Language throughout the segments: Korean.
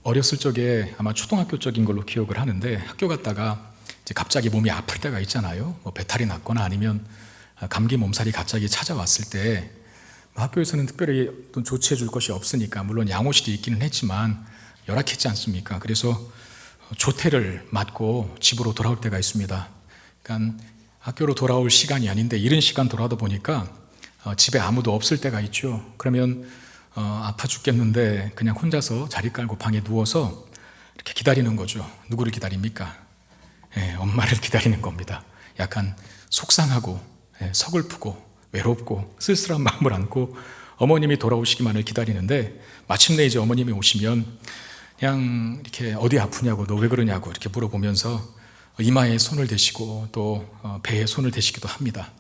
어렸을 적에 아마 초등학교 쪽인 걸로 기억을 하는데, 학교 갔다가 이제 갑자기 몸이 아플 때가 있잖아요. 뭐 배탈이 났거나 아니면 감기 몸살이 갑자기 찾아왔을 때 학교에서는 특별히 조치해 줄 것이 없으니까, 물론 양호실이 있기는 했지만 열악했지 않습니까? 그래서 조퇴를 맞고 집으로 돌아올 때가 있습니다. 그러니까 학교로 돌아올 시간이 아닌데 이른 시간 돌아오다 보니까 집에 아무도 없을 때가 있죠. 그러면 아파 죽겠는데 그냥 혼자서 자리 깔고 방에 누워서 이렇게 기다리는 거죠. 누구를 기다립니까? 엄마를 기다리는 겁니다. 약간 속상하고 서글프고 외롭고 쓸쓸한 마음을 안고 어머님이 돌아오시기만을 기다리는데, 마침내 이제 어머님이 오시면 그냥 이렇게 어디 아프냐고, 너 왜 그러냐고 이렇게 물어보면서 이마에 손을 대시고 또 배에 손을 대시기도 합니다.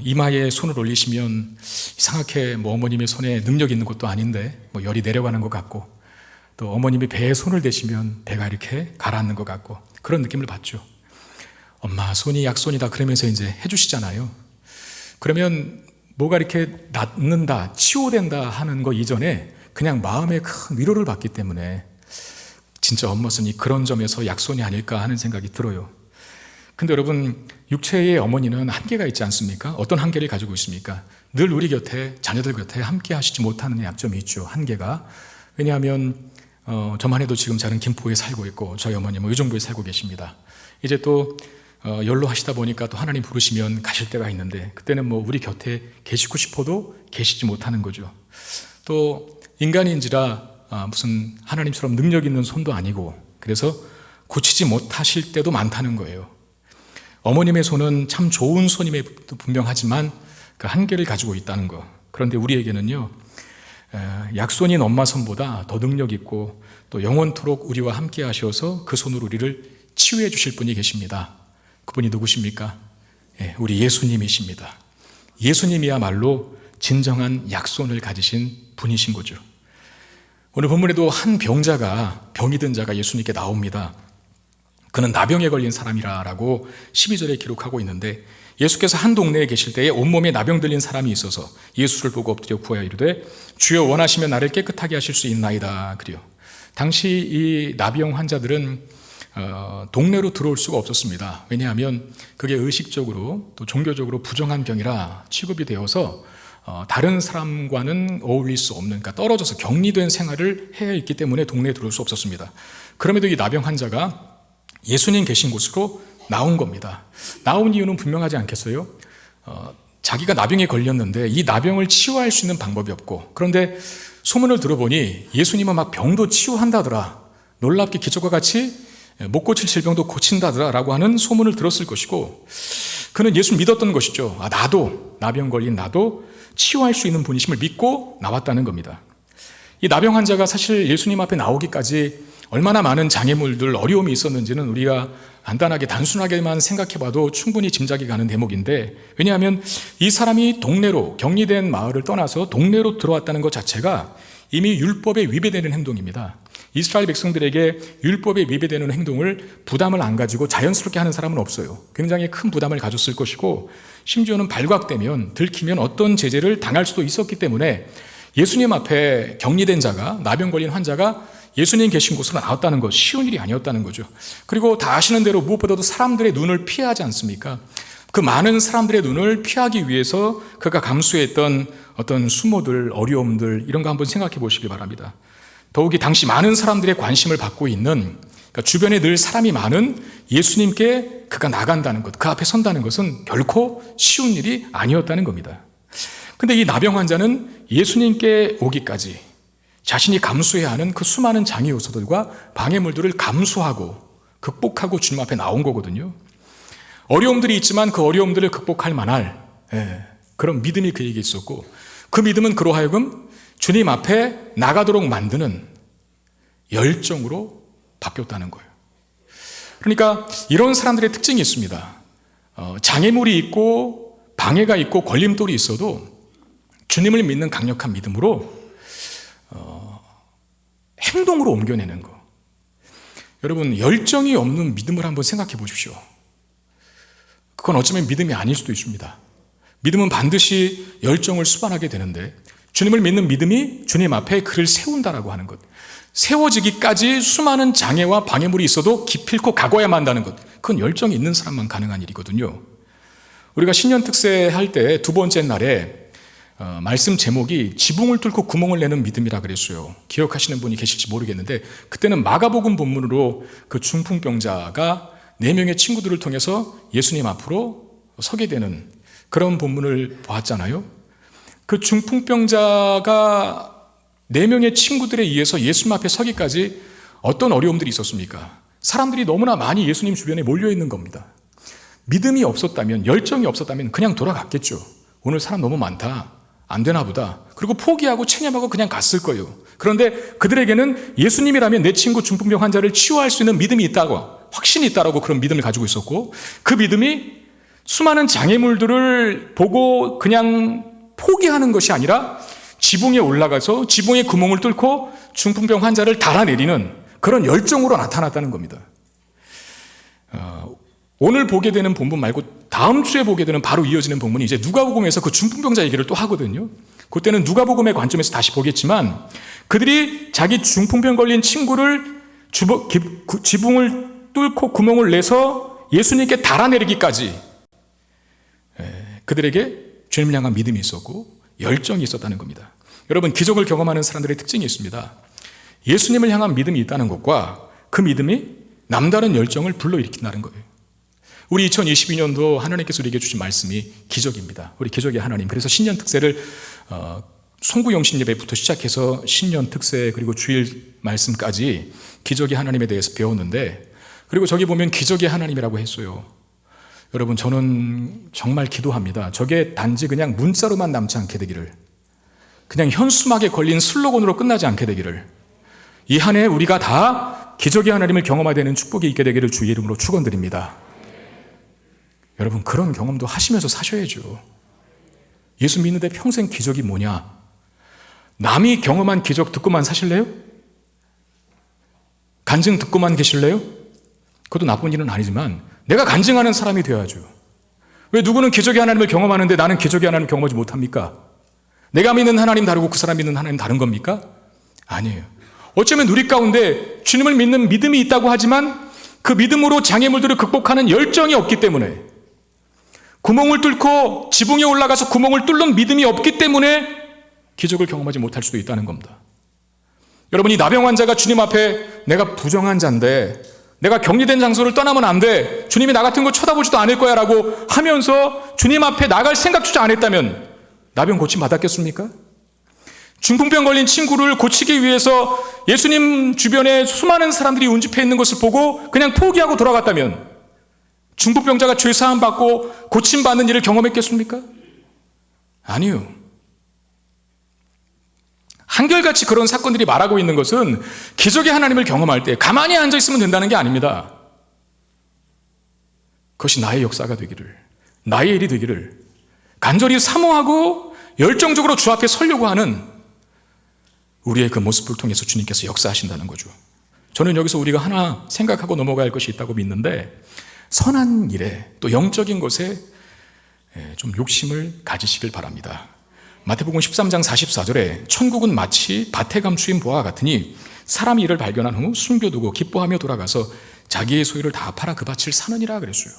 이마에 손을 올리시면 이상하게 뭐 어머님의 손에 능력 있는 것도 아닌데 뭐 열이 내려가는 것 같고, 또 어머님이 배에 손을 대시면 배가 이렇게 가라앉는 것 같고, 그런 느낌을 받죠. 엄마 손이 약손이다 그러면서 이제 해주시잖아요. 그러면 뭐가 이렇게 낫는다, 치유된다 하는 거 이전에 그냥 마음에 큰 위로를 받기 때문에 진짜 엄마 손이 그런 점에서 약손이 아닐까 하는 생각이 들어요. 근데 여러분, 육체의 어머니는 한계가 있지 않습니까? 어떤 한계를 가지고 있습니까? 늘 우리 곁에, 자녀들 곁에 함께 하시지 못하는 약점이 있죠. 한계가. 왜냐하면 저만 해도 지금 저는 김포에 살고 있고 저희 어머님은 의정부에 살고 계십니다. 이제 또 연로하시다 보니까 또 하나님 부르시면 가실 때가 있는데, 그때는 뭐 우리 곁에 계시고 싶어도 계시지 못하는 거죠. 또 인간인지라 무슨 하나님처럼 능력 있는 손도 아니고, 그래서 고치지 못하실 때도 많다는 거예요. 어머님의 손은 참 좋은 손임에 분명하지만 그 한계를 가지고 있다는 거. 그런데 우리에게는요, 약손인 엄마 손보다 더 능력 있고 또 영원토록 우리와 함께 하셔서 그 손으로 우리를 치유해 주실 분이 계십니다. 그분이 누구십니까? 우리 예수님이십니다. 예수님이야말로 진정한 약손을 가지신 분이신 거죠. 오늘 본문에도 한 병자가, 병이 든 자가 예수님께 나옵니다. 그는 나병에 걸린 사람이라고 12절에 기록하고 있는데, 예수께서 한 동네에 계실 때에 온몸에 나병 들린 사람이 있어서 예수를 보고 엎드려 구하여 이르되 주여 원하시면 나를 깨끗하게 하실 수 있나이다 그래요. 당시 이 나병 환자들은 동네로 들어올 수가 없었습니다. 왜냐하면 그게 의식적으로 또 종교적으로 부정한 병이라 취급이 되어서 다른 사람과는 어울릴 수 없는, 그러니까 떨어져서 격리된 생활을 해야 했기 때문에 동네에 들어올 수 없었습니다. 그럼에도 이 나병 환자가 예수님 계신 곳으로 나온 겁니다. 나온 이유는 분명하지 않겠어요? 자기가 나병에 걸렸는데 이 나병을 치유할 수 있는 방법이 없고, 그런데 소문을 들어보니 예수님은 막 병도 치유한다더라, 놀랍게 기적과 같이 못 고칠 질병도 고친다더라 라고 하는 소문을 들었을 것이고, 그는 예수를 믿었던 것이죠. 나도, 나병 걸린 나도 치유할 수 있는 분이심을 믿고 나왔다는 겁니다. 이 나병 환자가 사실 예수님 앞에 나오기까지 얼마나 많은 장애물들, 어려움이 있었는지는 우리가 간단하게 단순하게만 생각해봐도 충분히 짐작이 가는 대목인데, 왜냐하면 이 사람이 동네로, 격리된 마을을 떠나서 동네로 들어왔다는 것 자체가 이미 율법에 위배되는 행동입니다. 이스라엘 백성들에게 율법에 위배되는 행동을 부담을 안 가지고 자연스럽게 하는 사람은 없어요. 굉장히 큰 부담을 가졌을 것이고, 심지어는 발각되면, 들키면 어떤 제재를 당할 수도 있었기 때문에 예수님 앞에 격리된 자가, 나병 걸린 환자가 예수님 계신 곳으로 나왔다는 것, 쉬운 일이 아니었다는 거죠. 그리고 다 아시는 대로 무엇보다도 사람들의 눈을 피하지 않습니까? 그 많은 사람들의 눈을 피하기 위해서 그가 감수했던 어떤 수모들, 어려움들, 이런 거 한번 생각해 보시기 바랍니다. 더욱이 당시 많은 사람들의 관심을 받고 있는, 그러니까 주변에 늘 사람이 많은 예수님께 그가 나간다는 것, 그 앞에 선다는 것은 결코 쉬운 일이 아니었다는 겁니다. 근데 이 나병 환자는 예수님께 오기까지 자신이 감수해야 하는 그 수많은 장애 요소들과 방해물들을 감수하고 극복하고 주님 앞에 나온 거거든요. 어려움들이 있지만 그 어려움들을 극복할 만할 그런 믿음이 그에게 있었고, 그 믿음은 그로 하여금 주님 앞에 나가도록 만드는 열정으로 바뀌었다는 거예요. 그러니까 이런 사람들의 특징이 있습니다. 장애물이 있고 방해가 있고 걸림돌이 있어도 주님을 믿는 강력한 믿음으로 행동으로 옮겨내는 거. 여러분, 열정이 없는 믿음을 한번 생각해 보십시오. 그건 어쩌면 믿음이 아닐 수도 있습니다. 믿음은 반드시 열정을 수반하게 되는데, 주님을 믿는 믿음이 주님 앞에 그를 세운다라고 하는 것. 세워지기까지 수많은 장애와 방해물이 있어도 기필코 가고야만 한다는 것. 그건 열정이 있는 사람만 가능한 일이거든요. 우리가 신년 특세 할 때 두 번째 날에 말씀 제목이 지붕을 뚫고 구멍을 내는 믿음이라 그랬어요. 기억하시는 분이 계실지 모르겠는데, 그때는 마가복음 본문으로 그 중풍병자가 4명의 친구들을 통해서 예수님 앞으로 서게 되는 그런 본문을 보았잖아요. 그 중풍병자가 4명의 친구들에 의해서 예수님 앞에 서기까지 어떤 어려움들이 있었습니까? 사람들이 너무나 많이 예수님 주변에 몰려있는 겁니다. 믿음이 없었다면, 열정이 없었다면 그냥 돌아갔겠죠. 오늘 사람 너무 많다, 안 되나 보다. 그리고 포기하고 체념하고 그냥 갔을 거예요. 그런데 그들에게는 예수님이라면 내 친구 중풍병 환자를 치유할 수 있는 믿음이 있다고, 확신이 있다라고 그런 믿음을 가지고 있었고, 그 믿음이 수많은 장애물들을 보고 그냥 포기하는 것이 아니라 지붕에 올라가서 지붕의 구멍을 뚫고 중풍병 환자를 달아내리는 그런 열정으로 나타났다는 겁니다. 오늘 보게 되는 본문 말고 다음 주에 보게 되는 바로 이어지는 본문이 이제 누가복음에서 그 중풍병자 얘기를 또 하거든요. 그때는 누가복음의 관점에서 다시 보겠지만, 그들이 자기 중풍병 걸린 친구를 지붕을 뚫고 구멍을 내서 예수님께 달아내리기까지 그들에게 주님을 향한 믿음이 있었고 열정이 있었다는 겁니다. 여러분, 기적을 경험하는 사람들의 특징이 있습니다. 예수님을 향한 믿음이 있다는 것과 그 믿음이 남다른 열정을 불러일으킨다는 거예요. 우리 2022년도 하나님께서 우리에게 주신 말씀이 기적입니다. 우리 기적의 하나님. 그래서 신년 특세를 송구영신 예배부터 시작해서 신년 특세 그리고 주일 말씀까지 기적의 하나님에 대해서 배웠는데, 그리고 저기 보면 기적의 하나님이라고 했어요. 여러분, 저는 정말 기도합니다. 저게 단지 그냥 문자로만 남지 않게 되기를, 그냥 현수막에 걸린 슬로건으로 끝나지 않게 되기를, 이 한 해 우리가 다 기적의 하나님을 경험하게 되는 축복이 있게 되기를 주의 이름으로 축원드립니다. 여러분, 그런 경험도 하시면서 사셔야죠. 예수 믿는데 평생 기적이 뭐냐? 남이 경험한 기적 듣고만 사실래요? 간증 듣고만 계실래요? 그것도 나쁜 일은 아니지만 내가 간증하는 사람이 되어야죠. 왜 누구는 기적의 하나님을 경험하는데 나는 기적의 하나님을 경험하지 못합니까? 내가 믿는 하나님 다르고 그 사람 믿는 하나님 다른 겁니까? 아니에요. 어쩌면 우리 가운데 주님을 믿는 믿음이 있다고 하지만 그 믿음으로 장애물들을 극복하는 열정이 없기 때문에, 구멍을 뚫고 지붕에 올라가서 구멍을 뚫는 믿음이 없기 때문에 기적을 경험하지 못할 수도 있다는 겁니다. 여러분, 이 나병 환자가 주님 앞에 내가 부정한 자인데 내가 격리된 장소를 떠나면 안 돼, 주님이 나 같은 거 쳐다보지도 않을 거야 라고 하면서 주님 앞에 나갈 생각조차 안 했다면 나병 고침 받았겠습니까? 중풍병 걸린 친구를 고치기 위해서 예수님 주변에 수많은 사람들이 운집해 있는 것을 보고 그냥 포기하고 돌아갔다면 중풍병자가 죄 사함 받고 고침받는 일을 경험했겠습니까? 아니요. 한결같이 그런 사건들이 말하고 있는 것은 기적의 하나님을 경험할 때 가만히 앉아 있으면 된다는 게 아닙니다. 그것이 나의 역사가 되기를, 나의 일이 되기를 간절히 사모하고 열정적으로 주 앞에 서려고 하는 우리의 그 모습을 통해서 주님께서 역사하신다는 거죠. 저는 여기서 우리가 하나 생각하고 넘어갈 것이 있다고 믿는데, 선한 일에 또 영적인 것에 좀 욕심을 가지시길 바랍니다. 마태복음 13장 44절에 천국은 마치 밭에 감추인 보화와 같으니 사람이 이를 발견한 후 숨겨두고 기뻐하며 돌아가서 자기의 소유를 다 팔아 그 밭을 사느니라 그랬어요.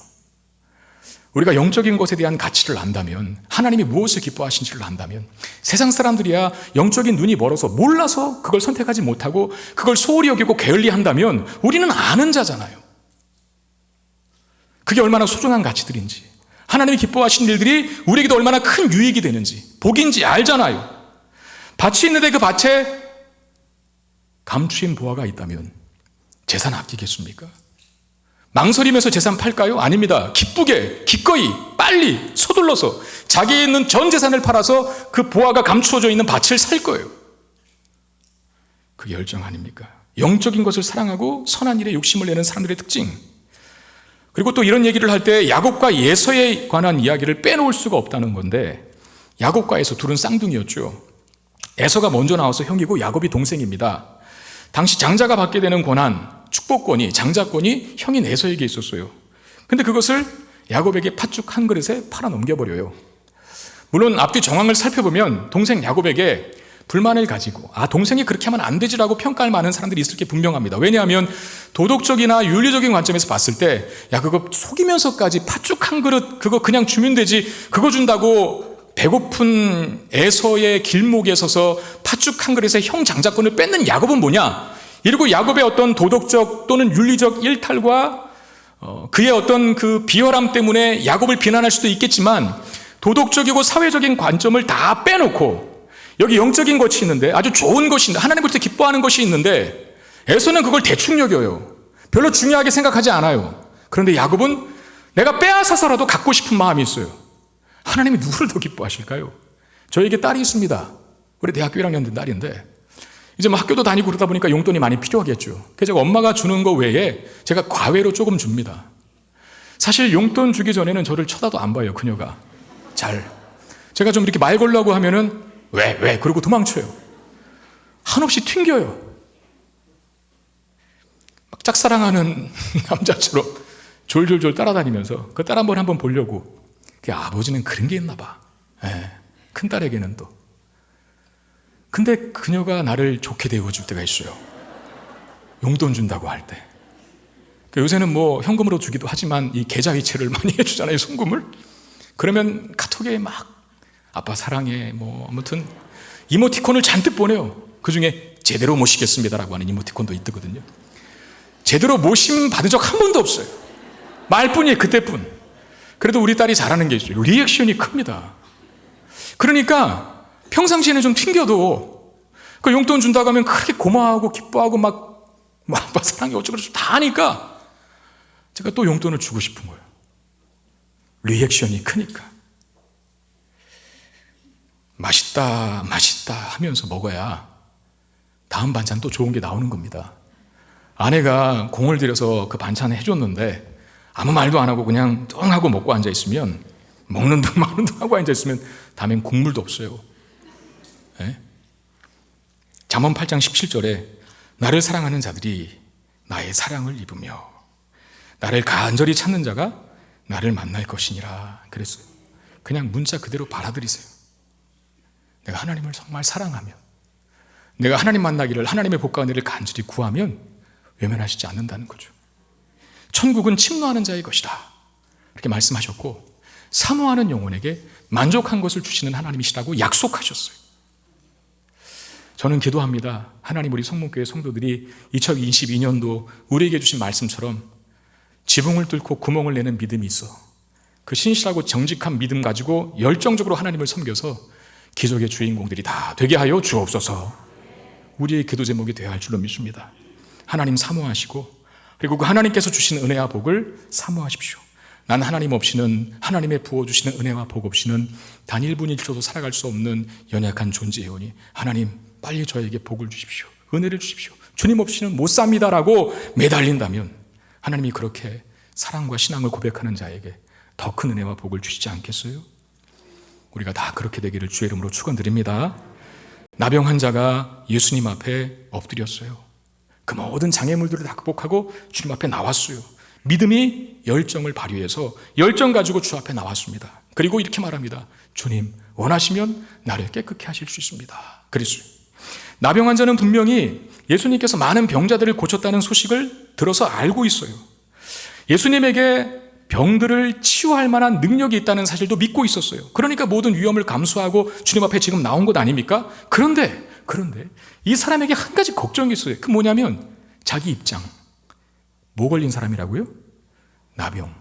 우리가 영적인 것에 대한 가치를 안다면, 하나님이 무엇을 기뻐하신지를 안다면, 세상 사람들이야 영적인 눈이 멀어서 몰라서 그걸 선택하지 못하고 그걸 소홀히 여기고 게을리한다면 우리는 아는 자잖아요. 그게 얼마나 소중한 가치들인지, 하나님이 기뻐하신 일들이 우리에게도 얼마나 큰 유익이 되는지, 복인지 알잖아요. 밭이 있는데 그 밭에 감추인 보화가 있다면 재산 아끼겠습니까? 망설이면서 재산 팔까요? 아닙니다. 기쁘게, 기꺼이, 빨리 서둘러서 자기에 있는 전 재산을 팔아서 그 보화가 감추어져 있는 밭을 살 거예요. 그게 열정 아닙니까? 영적인 것을 사랑하고 선한 일에 욕심을 내는 사람들의 특징. 그리고 또 이런 얘기를 할 때 야곱과 예서에 관한 이야기를 빼놓을 수가 없다는 건데, 야곱과 에서 둘은 쌍둥이였죠. 에서가 먼저 나와서 형이고 야곱이 동생입니다. 당시 장자가 받게 되는 권한, 축복권이, 장자권이 형인 에서에게 있었어요. 근데 그것을 야곱에게 팥죽 한 그릇에 팔아 넘겨버려요. 물론 앞뒤 정황을 살펴보면 동생 야곱에게 불만을 가지고 동생이 그렇게 하면 안 되지라고 평가할 많은 사람들이 있을 게 분명합니다. 왜냐하면 도덕적이나 윤리적인 관점에서 봤을 때 그거 속이면서까지 팥죽 한 그릇 그거 그냥 주면 되지, 그거 준다고 배고픈 에서의 길목에 서서 팥죽 한 그릇에 형 장자권을 뺏는 야곱은 뭐냐, 이러고 야곱의 어떤 도덕적 또는 윤리적 일탈과 그의 어떤 그 비열함 때문에 야곱을 비난할 수도 있겠지만, 도덕적이고 사회적인 관점을 다 빼놓고 여기 영적인 것이 있는데, 아주 좋은 것이 있는데, 하나님으로부터 기뻐하는 것이 있는데 에서는 그걸 대충 여겨요. 별로 중요하게 생각하지 않아요. 그런데 야곱은 내가 빼앗아서라도 갖고 싶은 마음이 있어요. 하나님이 누구를 더 기뻐하실까요? 저에게 딸이 있습니다. 우리 대학교 1학년 된 딸인데 이제 학교도 다니고 그러다 보니까 용돈이 많이 필요하겠죠. 그래서 제가 엄마가 주는 거 외에 제가 과외로 조금 줍니다. 사실 용돈 주기 전에는 저를 쳐다도 안 봐요, 그녀가. 제가 좀 이렇게 말 걸려고 하면은 왜? 그러고 도망쳐요. 한없이 튕겨요. 막 짝사랑하는 남자처럼 졸졸졸 따라다니면서 그 딸 한번 보려고. 아버지는 그런 게 있나 봐. 큰딸에게는 또. 근데 그녀가 나를 좋게 대해줄 때가 있어요. 용돈 준다고 할 때. 요새는 현금으로 주기도 하지만 이 계좌이체를 많이 해주잖아요, 송금을. 그러면 카톡에 막 아빠 사랑해 아무튼 이모티콘을 잔뜩 보내요. 그중에 제대로 모시겠습니다라고 하는 이모티콘도 있거든요. 제대로 모심 받은 적 한 번도 없어요. 말뿐이에요, 그때뿐. 그래도 우리 딸이 잘하는 게 있어요. 리액션이 큽니다. 그러니까 평상시에는 좀 튕겨도 그 용돈 준다고 하면 그렇게 고마워하고 기뻐하고 막 아빠 사랑해 어쩌고저쩌고 다 하니까 제가 또 용돈을 주고 싶은 거예요. 리액션이 크니까. 맛있다 하면서 먹어야 다음 반찬 또 좋은 게 나오는 겁니다. 아내가 공을 들여서 그 반찬을 해줬는데 아무 말도 안 하고 그냥 뚱 하고 먹고 앉아있으면, 먹는 둥 마는 둥 하고 앉아있으면 다음엔 국물도 없어요. 잠언 8장 17절에 나를 사랑하는 자들이 나의 사랑을 입으며 나를 간절히 찾는 자가 나를 만날 것이니라 그랬어요. 그냥 문자 그대로 받아들이세요. 내가 하나님을 정말 사랑하면, 내가 하나님 만나기를, 하나님의 복과 은혜를 간절히 구하면 외면하시지 않는다는 거죠. 천국은 침노하는 자의 것이다 이렇게 말씀하셨고, 사모하는 영혼에게 만족한 것을 주시는 하나님이시라고 약속하셨어요. 저는 기도합니다. 하나님, 우리 성문교회 성도들이 2022년도 우리에게 주신 말씀처럼 지붕을 뚫고 구멍을 내는 믿음이 있어 그 신실하고 정직한 믿음 가지고 열정적으로 하나님을 섬겨서 기적의 주인공들이 다 되게 하여 주옵소서. 우리의 기도 제목이 되어야 할 줄로 믿습니다. 하나님 사모하시고, 그리고 그 하나님께서 주시는 은혜와 복을 사모하십시오. 난 하나님 없이는, 하나님의 부어주시는 은혜와 복 없이는 단 1분 1초도 살아갈 수 없는 연약한 존재이오니 하나님 빨리 저에게 복을 주십시오, 은혜를 주십시오, 주님 없이는 못 삽니다라고 매달린다면 하나님이 그렇게 사랑과 신앙을 고백하는 자에게 더 큰 은혜와 복을 주시지 않겠어요? 우리가 다 그렇게 되기를 주의 이름으로 축원드립니다. 나병 환자가 예수님 앞에 엎드렸어요. 그 모든 장애물들을 다 극복하고 주님 앞에 나왔어요. 믿음이 열정을 발휘해서 열정 가지고 주 앞에 나왔습니다. 그리고 이렇게 말합니다. 주님, 원하시면 나를 깨끗게 하실 수 있습니다. 그랬어요. 나병 환자는 분명히 예수님께서 많은 병자들을 고쳤다는 소식을 들어서 알고 있어요. 예수님에게 병들을 치유할 만한 능력이 있다는 사실도 믿고 있었어요. 그러니까 모든 위험을 감수하고 주님 앞에 지금 나온 것 아닙니까? 그런데 이 사람에게 한 가지 걱정이 있어요. 그 뭐냐면 자기 입장. 뭐 걸린 사람이라고요? 나병.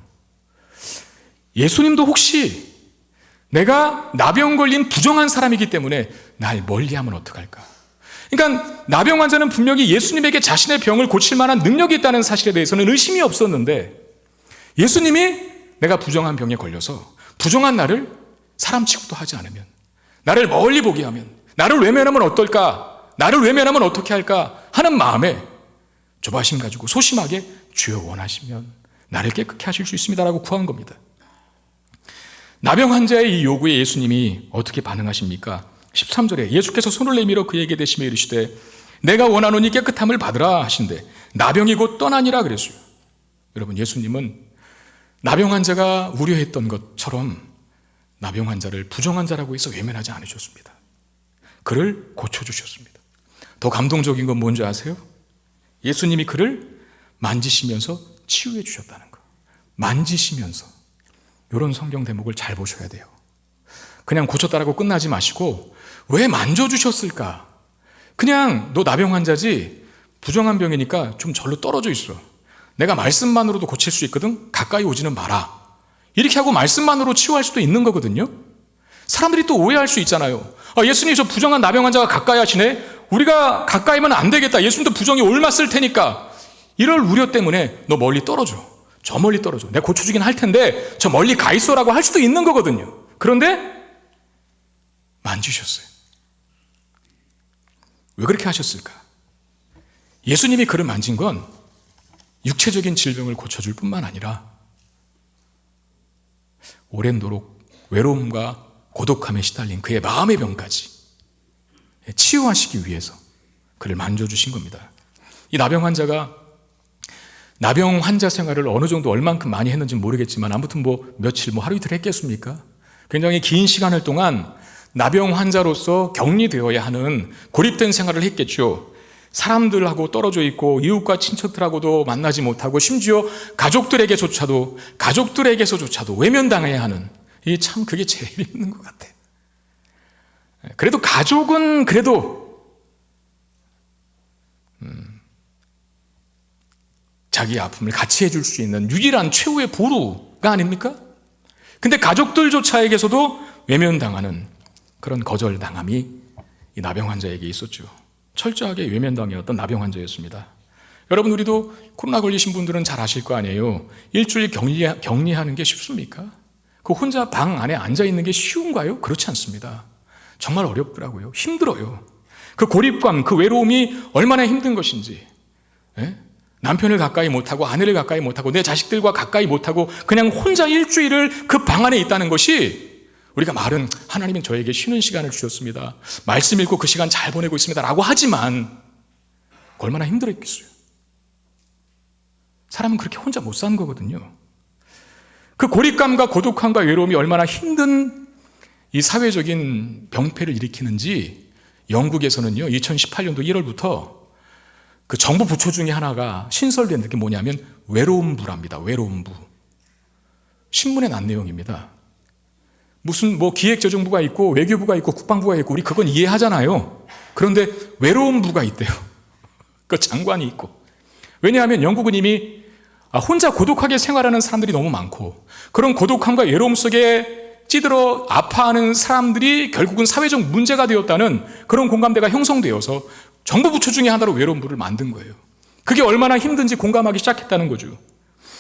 예수님도 혹시 내가 나병 걸린 부정한 사람이기 때문에 날 멀리하면 어떡할까? 그러니까 나병 환자는 분명히 예수님에게 자신의 병을 고칠 만한 능력이 있다는 사실에 대해서는 의심이 없었는데, 예수님이 내가 부정한 병에 걸려서 부정한 나를 사람 취급도 하지 않으면, 나를 멀리 보게 하면, 나를 외면하면 어떨까, 나를 외면하면 어떻게 할까 하는 마음에 조바심 가지고 소심하게 주여 원하시면 나를 깨끗게 하실 수 있습니다라고 구한 겁니다. 나병 환자의 이 요구에 예수님이 어떻게 반응하십니까? 13절에 예수께서 손을 내밀어 그에게 대시며 이르시되 내가 원하노니 깨끗함을 받으라 하신대 나병이 곧 떠나니라 그랬어요. 여러분, 예수님은 나병 환자가 우려했던 것처럼 나병 환자를 부정한 자라고 해서 외면하지 않으셨습니다. 그를 고쳐주셨습니다. 더 감동적인 건 뭔지 아세요? 예수님이 그를 만지시면서 치유해 주셨다는 거. 만지시면서. 이런 성경 대목을 잘 보셔야 돼요. 그냥 고쳤다라고 끝나지 마시고 왜 만져주셨을까? 그냥 너 나병 환자지 부정한 병이니까 좀 절로 떨어져 있어. 내가 말씀만으로도 고칠 수 있거든. 가까이 오지는 마라. 이렇게 하고 말씀만으로 치유할 수도 있는 거거든요. 사람들이 또 오해할 수 있잖아요. 예수님 저 부정한 나병 환자가 가까이 하시네. 우리가 가까이면 안 되겠다. 예수님도 부정이 옮았을 테니까. 이럴 우려 때문에 너 멀리 떨어져. 저 멀리 떨어져. 내가 고쳐주긴 할 텐데 저 멀리 가 있어라고 할 수도 있는 거거든요. 그런데 만지셨어요. 왜 그렇게 하셨을까? 예수님이 그를 만진 건 육체적인 질병을 고쳐줄 뿐만 아니라 오랜도록 외로움과 고독함에 시달린 그의 마음의 병까지 치유하시기 위해서 그를 만져주신 겁니다. 이 나병 환자가 나병 환자 생활을 어느 정도 얼만큼 많이 했는지는 모르겠지만 아무튼 며칠 하루 이틀 했겠습니까? 굉장히 긴 시간을 동안 나병 환자로서 격리되어야 하는 고립된 생활을 했겠죠. 사람들하고 떨어져 있고 이웃과 친척들하고도 만나지 못하고 심지어 가족들에게서조차도 외면당해야 하는 이 참 그게 제일 힘든 것 같아. 그래도 가족은 자기 아픔을 같이 해줄 수 있는 유일한 최후의 보루가 아닙니까? 근데 가족들조차에게서도 외면당하는 그런 거절당함이 이 나병 환자에게 있었죠. 철저하게 외면당했던 나병 환자였습니다. 여러분 우리도 코로나 걸리신 분들은 잘 아실 거 아니에요. 일주일 격리하는 게 쉽습니까? 그 혼자 방 안에 앉아있는 게 쉬운가요? 그렇지 않습니다. 정말 어렵더라고요. 힘들어요. 그 고립감, 그 외로움이 얼마나 힘든 것인지. 남편을 가까이 못하고 아내를 가까이 못하고 내 자식들과 가까이 못하고 그냥 혼자 일주일을 그 방 안에 있다는 것이 우리가 말은 하나님은 저에게 쉬는 시간을 주셨습니다. 말씀 읽고 그 시간 잘 보내고 있습니다 라고 하지만 얼마나 힘들었겠어요. 사람은 그렇게 혼자 못 사는 거거든요. 그 고립감과 고독함과 외로움이 얼마나 힘든 이 사회적인 병폐를 일으키는지 영국에서는요 2018년도 1월부터 그 정부 부처 중에 하나가 신설된 게 뭐냐면 외로움부랍니다. 외로움부. 신문에 난 내용입니다. 무슨 기획재정부가 있고 외교부가 있고 국방부가 있고 우리 그건 이해하잖아요. 그런데 외로움부가 있대요. 그 장관이 있고. 왜냐하면 영국은 이미 혼자 고독하게 생활하는 사람들이 너무 많고 그런 고독함과 외로움 속에 찌들어 아파하는 사람들이 결국은 사회적 문제가 되었다는 그런 공감대가 형성되어서 정부 부처 중에 하나로 외로움부를 만든 거예요. 그게 얼마나 힘든지 공감하기 시작했다는 거죠.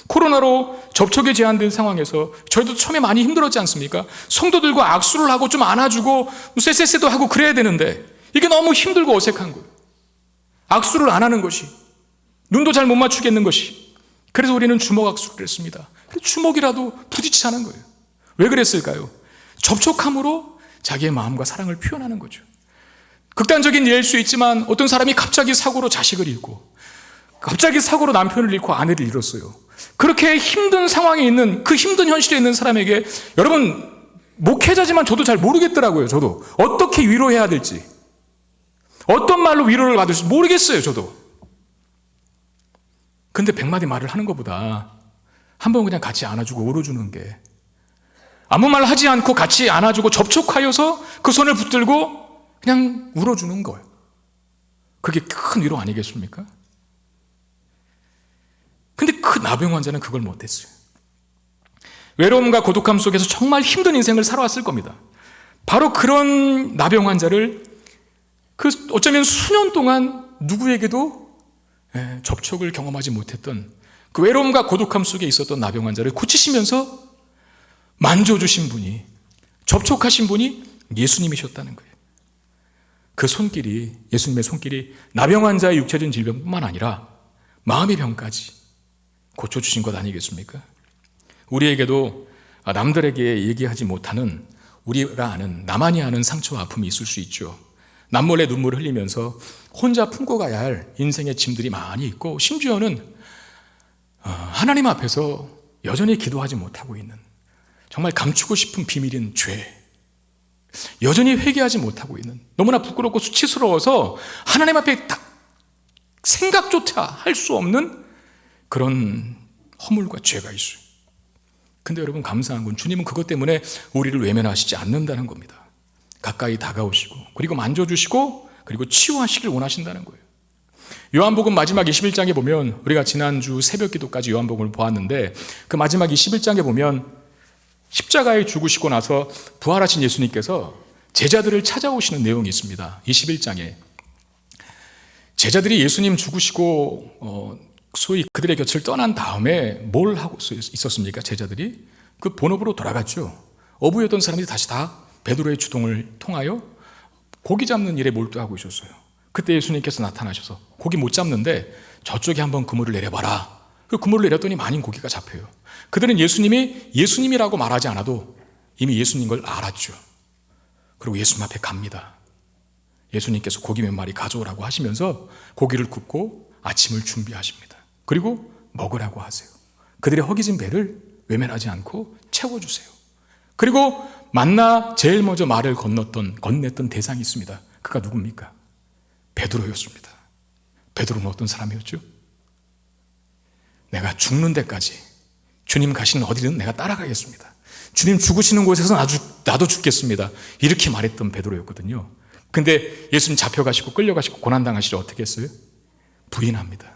코로나로 접촉이 제한된 상황에서 저희도 처음에 많이 힘들었지 않습니까? 성도들과 악수를 하고 좀 안아주고 쎄쎄쎄도 하고 그래야 되는데 이게 너무 힘들고 어색한 거예요. 악수를 안 하는 것이, 눈도 잘 못 맞추겠는 것이. 그래서 우리는 주먹 악수를 했습니다. 주먹이라도 부딪히자는 거예요. 왜 그랬을까요? 접촉함으로 자기의 마음과 사랑을 표현하는 거죠. 극단적인 예일 수 있지만 어떤 사람이 갑자기 사고로 자식을 잃고 갑자기 사고로 남편을 잃고 아내를 잃었어요. 그렇게 힘든 상황에 있는 그 힘든 현실에 있는 사람에게 여러분 목회자지만 저도 잘 모르겠더라고요. 저도 어떻게 위로해야 될지 어떤 말로 위로를 받을지 모르겠어요. 저도. 근데 100마디 말을 하는 것보다 한번 그냥 같이 안아주고 울어주는 게 아무 말 하지 않고 같이 안아주고 접촉하여서 그 손을 붙들고 그냥 울어주는 거예요. 그게 큰 위로 아니겠습니까? 근데 그 나병 환자는 그걸 못했어요. 외로움과 고독함 속에서 정말 힘든 인생을 살아왔을 겁니다. 바로 그런 나병 환자를 어쩌면 수년 동안 누구에게도 접촉을 경험하지 못했던 그 외로움과 고독함 속에 있었던 나병 환자를 고치시면서 만져주신 분이, 접촉하신 분이 예수님이셨다는 거예요. 그 손길이, 예수님의 손길이 나병 환자의 육체적인 질병뿐만 아니라 마음의 병까지 고쳐주신 것 아니겠습니까? 우리에게도 남들에게 얘기하지 못하는 우리가 아는, 나만이 아는 상처와 아픔이 있을 수 있죠. 남몰래 눈물을 흘리면서 혼자 품고 가야 할 인생의 짐들이 많이 있고 심지어는 하나님 앞에서 여전히 기도하지 못하고 있는 정말 감추고 싶은 비밀인 죄, 여전히 회개하지 못하고 있는, 너무나 부끄럽고 수치스러워서 하나님 앞에 딱 생각조차 할 수 없는 그런 허물과 죄가 있어요. 근데 여러분, 감사한 건 주님은 그것 때문에 우리를 외면하시지 않는다는 겁니다. 가까이 다가오시고, 그리고 만져주시고, 그리고 치유하시길 원하신다는 거예요. 요한복음 마지막 21장에 보면, 우리가 지난주 새벽 기도까지 요한복음을 보았는데, 그 마지막 21장에 보면 십자가에 죽으시고 나서 부활하신 예수님께서 제자들을 찾아오시는 내용이 있습니다. 21장에 제자들이 예수님 죽으시고 소위 그들의 곁을 떠난 다음에 뭘 하고 있었습니까? 제자들이 그 본업으로 돌아갔죠. 어부였던 사람들이 다시 다 베드로의 주동을 통하여 고기 잡는 일에 몰두하고 있었어요. 그때 예수님께서 나타나셔서 고기 못 잡는데 저쪽에 한번 그물을 내려봐라. 그 그물을 내렸더니 많은 고기가 잡혀요. 그들은 예수님이 예수님이라고 말하지 않아도 이미 예수님인 걸 알았죠. 그리고 예수님 앞에 갑니다. 예수님께서 고기 몇 마리 가져오라고 하시면서 고기를 굽고 아침을 준비하십니다. 그리고 먹으라고 하세요. 그들의 허기진 배를 외면하지 않고 채워주세요. 그리고 만나 제일 먼저 말을 건넸던 대상이 있습니다. 그가 누굽니까? 베드로였습니다. 베드로는 어떤 사람이었죠? 내가 죽는 데까지 주님 가시는 어디든 내가 따라가겠습니다. 주님 죽으시는 곳에서 나도 죽겠습니다. 이렇게 말했던 베드로였거든요. 근데 예수님 잡혀가시고 끌려가시고 고난당하시죠. 어떻게 했어요? 부인합니다.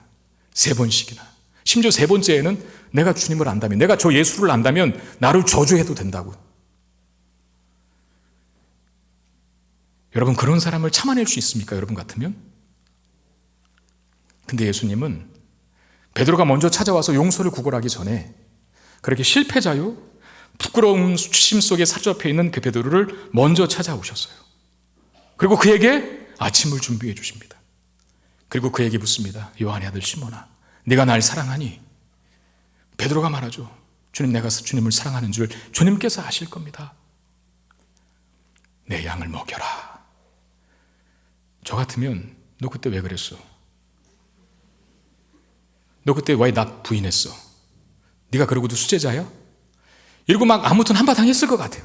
3번씩이나. 심지어 3번째에는 내가 주님을 안다면, 내가 저 예수를 안다면 나를 저주해도 된다고. 여러분, 그런 사람을 참아낼 수 있습니까? 여러분 같으면? 근데 예수님은 베드로가 먼저 찾아와서 용서를 구걸하기 전에 그렇게 실패자요, 부끄러움 수치심 속에 사로잡혀 있는 그 베드로를 먼저 찾아오셨어요. 그리고 그에게 아침을 준비해 주십니다. 그리고 그에게 묻습니다. 요한의 아들 시몬아, 네가 날 사랑하니? 베드로가 말하죠. 주님, 내가 주님을 사랑하는 줄 주님께서 아실 겁니다. 내 양을 먹여라. 저 같으면 너 그때 왜 그랬어? 너 그때 왜 나 부인했어? 네가 그러고도 수제자야? 이러고 막 아무튼 한바탕 했을 것 같아요.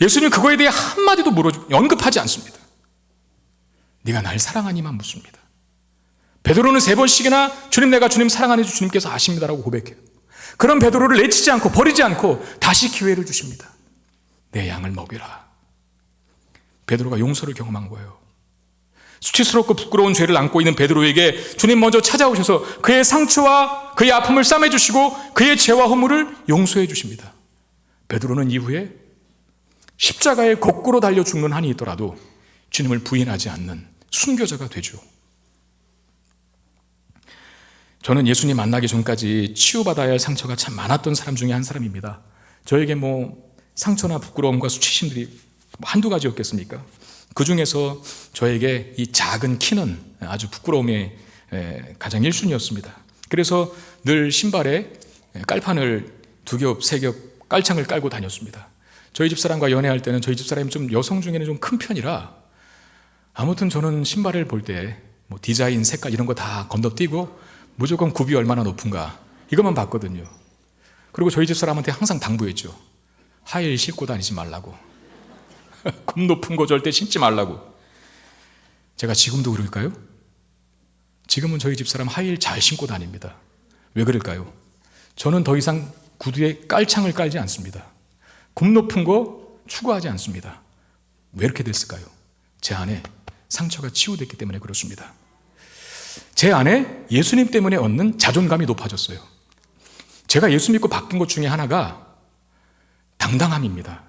예수님 그거에 대해 한마디도 언급하지 않습니다. 네가 날 사랑하니만 묻습니다. 베드로는 3번씩이나 주님, 내가 주님 사랑하는 줄 주님께서 아십니다라고 고백해요. 그런 베드로를 내치지 않고 버리지 않고 다시 기회를 주십니다. 내 양을 먹여라. 베드로가 용서를 경험한 거예요. 수치스럽고 부끄러운 죄를 안고 있는 베드로에게 주님 먼저 찾아오셔서 그의 상처와 그의 아픔을 싸매주시고 그의 죄와 허물을 용서해 주십니다. 베드로는 이후에 십자가에 거꾸로 달려 죽는 한이 있더라도 주님을 부인하지 않는 순교자가 되죠. 저는 예수님 만나기 전까지 치유받아야 할 상처가 참 많았던 사람 중에 한 사람입니다. 저에게 상처나 부끄러움과 수치심들이 한두 가지였겠습니까? 그 중에서 저에게 이 작은 키는 아주 부끄러움의 가장 1순위였습니다. 그래서 늘 신발에 깔판을 2겹, 3겹 깔창을 깔고 다녔습니다. 저희 집사람과 연애할 때는 저희 집사람이 좀 여성 중에는 좀 큰 편이라 아무튼 저는 신발을 볼 때 디자인, 색깔 이런 거 다 건너뛰고 무조건 굽이 얼마나 높은가 이것만 봤거든요. 그리고 저희 집사람한테 항상 당부했죠. 하이힐 신고 다니지 말라고. 굽 높은 거 절대 신지 말라고. 제가 지금도 그럴까요? 지금은 저희 집사람 하이힐 잘 신고 다닙니다. 왜 그럴까요? 저는 더 이상 구두에 깔창을 깔지 않습니다. 굽 높은 거 추구하지 않습니다. 왜 이렇게 됐을까요? 제 안에 상처가 치유됐기 때문에 그렇습니다. 제 안에 예수님 때문에 얻는 자존감이 높아졌어요. 제가 예수 믿고 바뀐 것 중에 하나가 당당함입니다.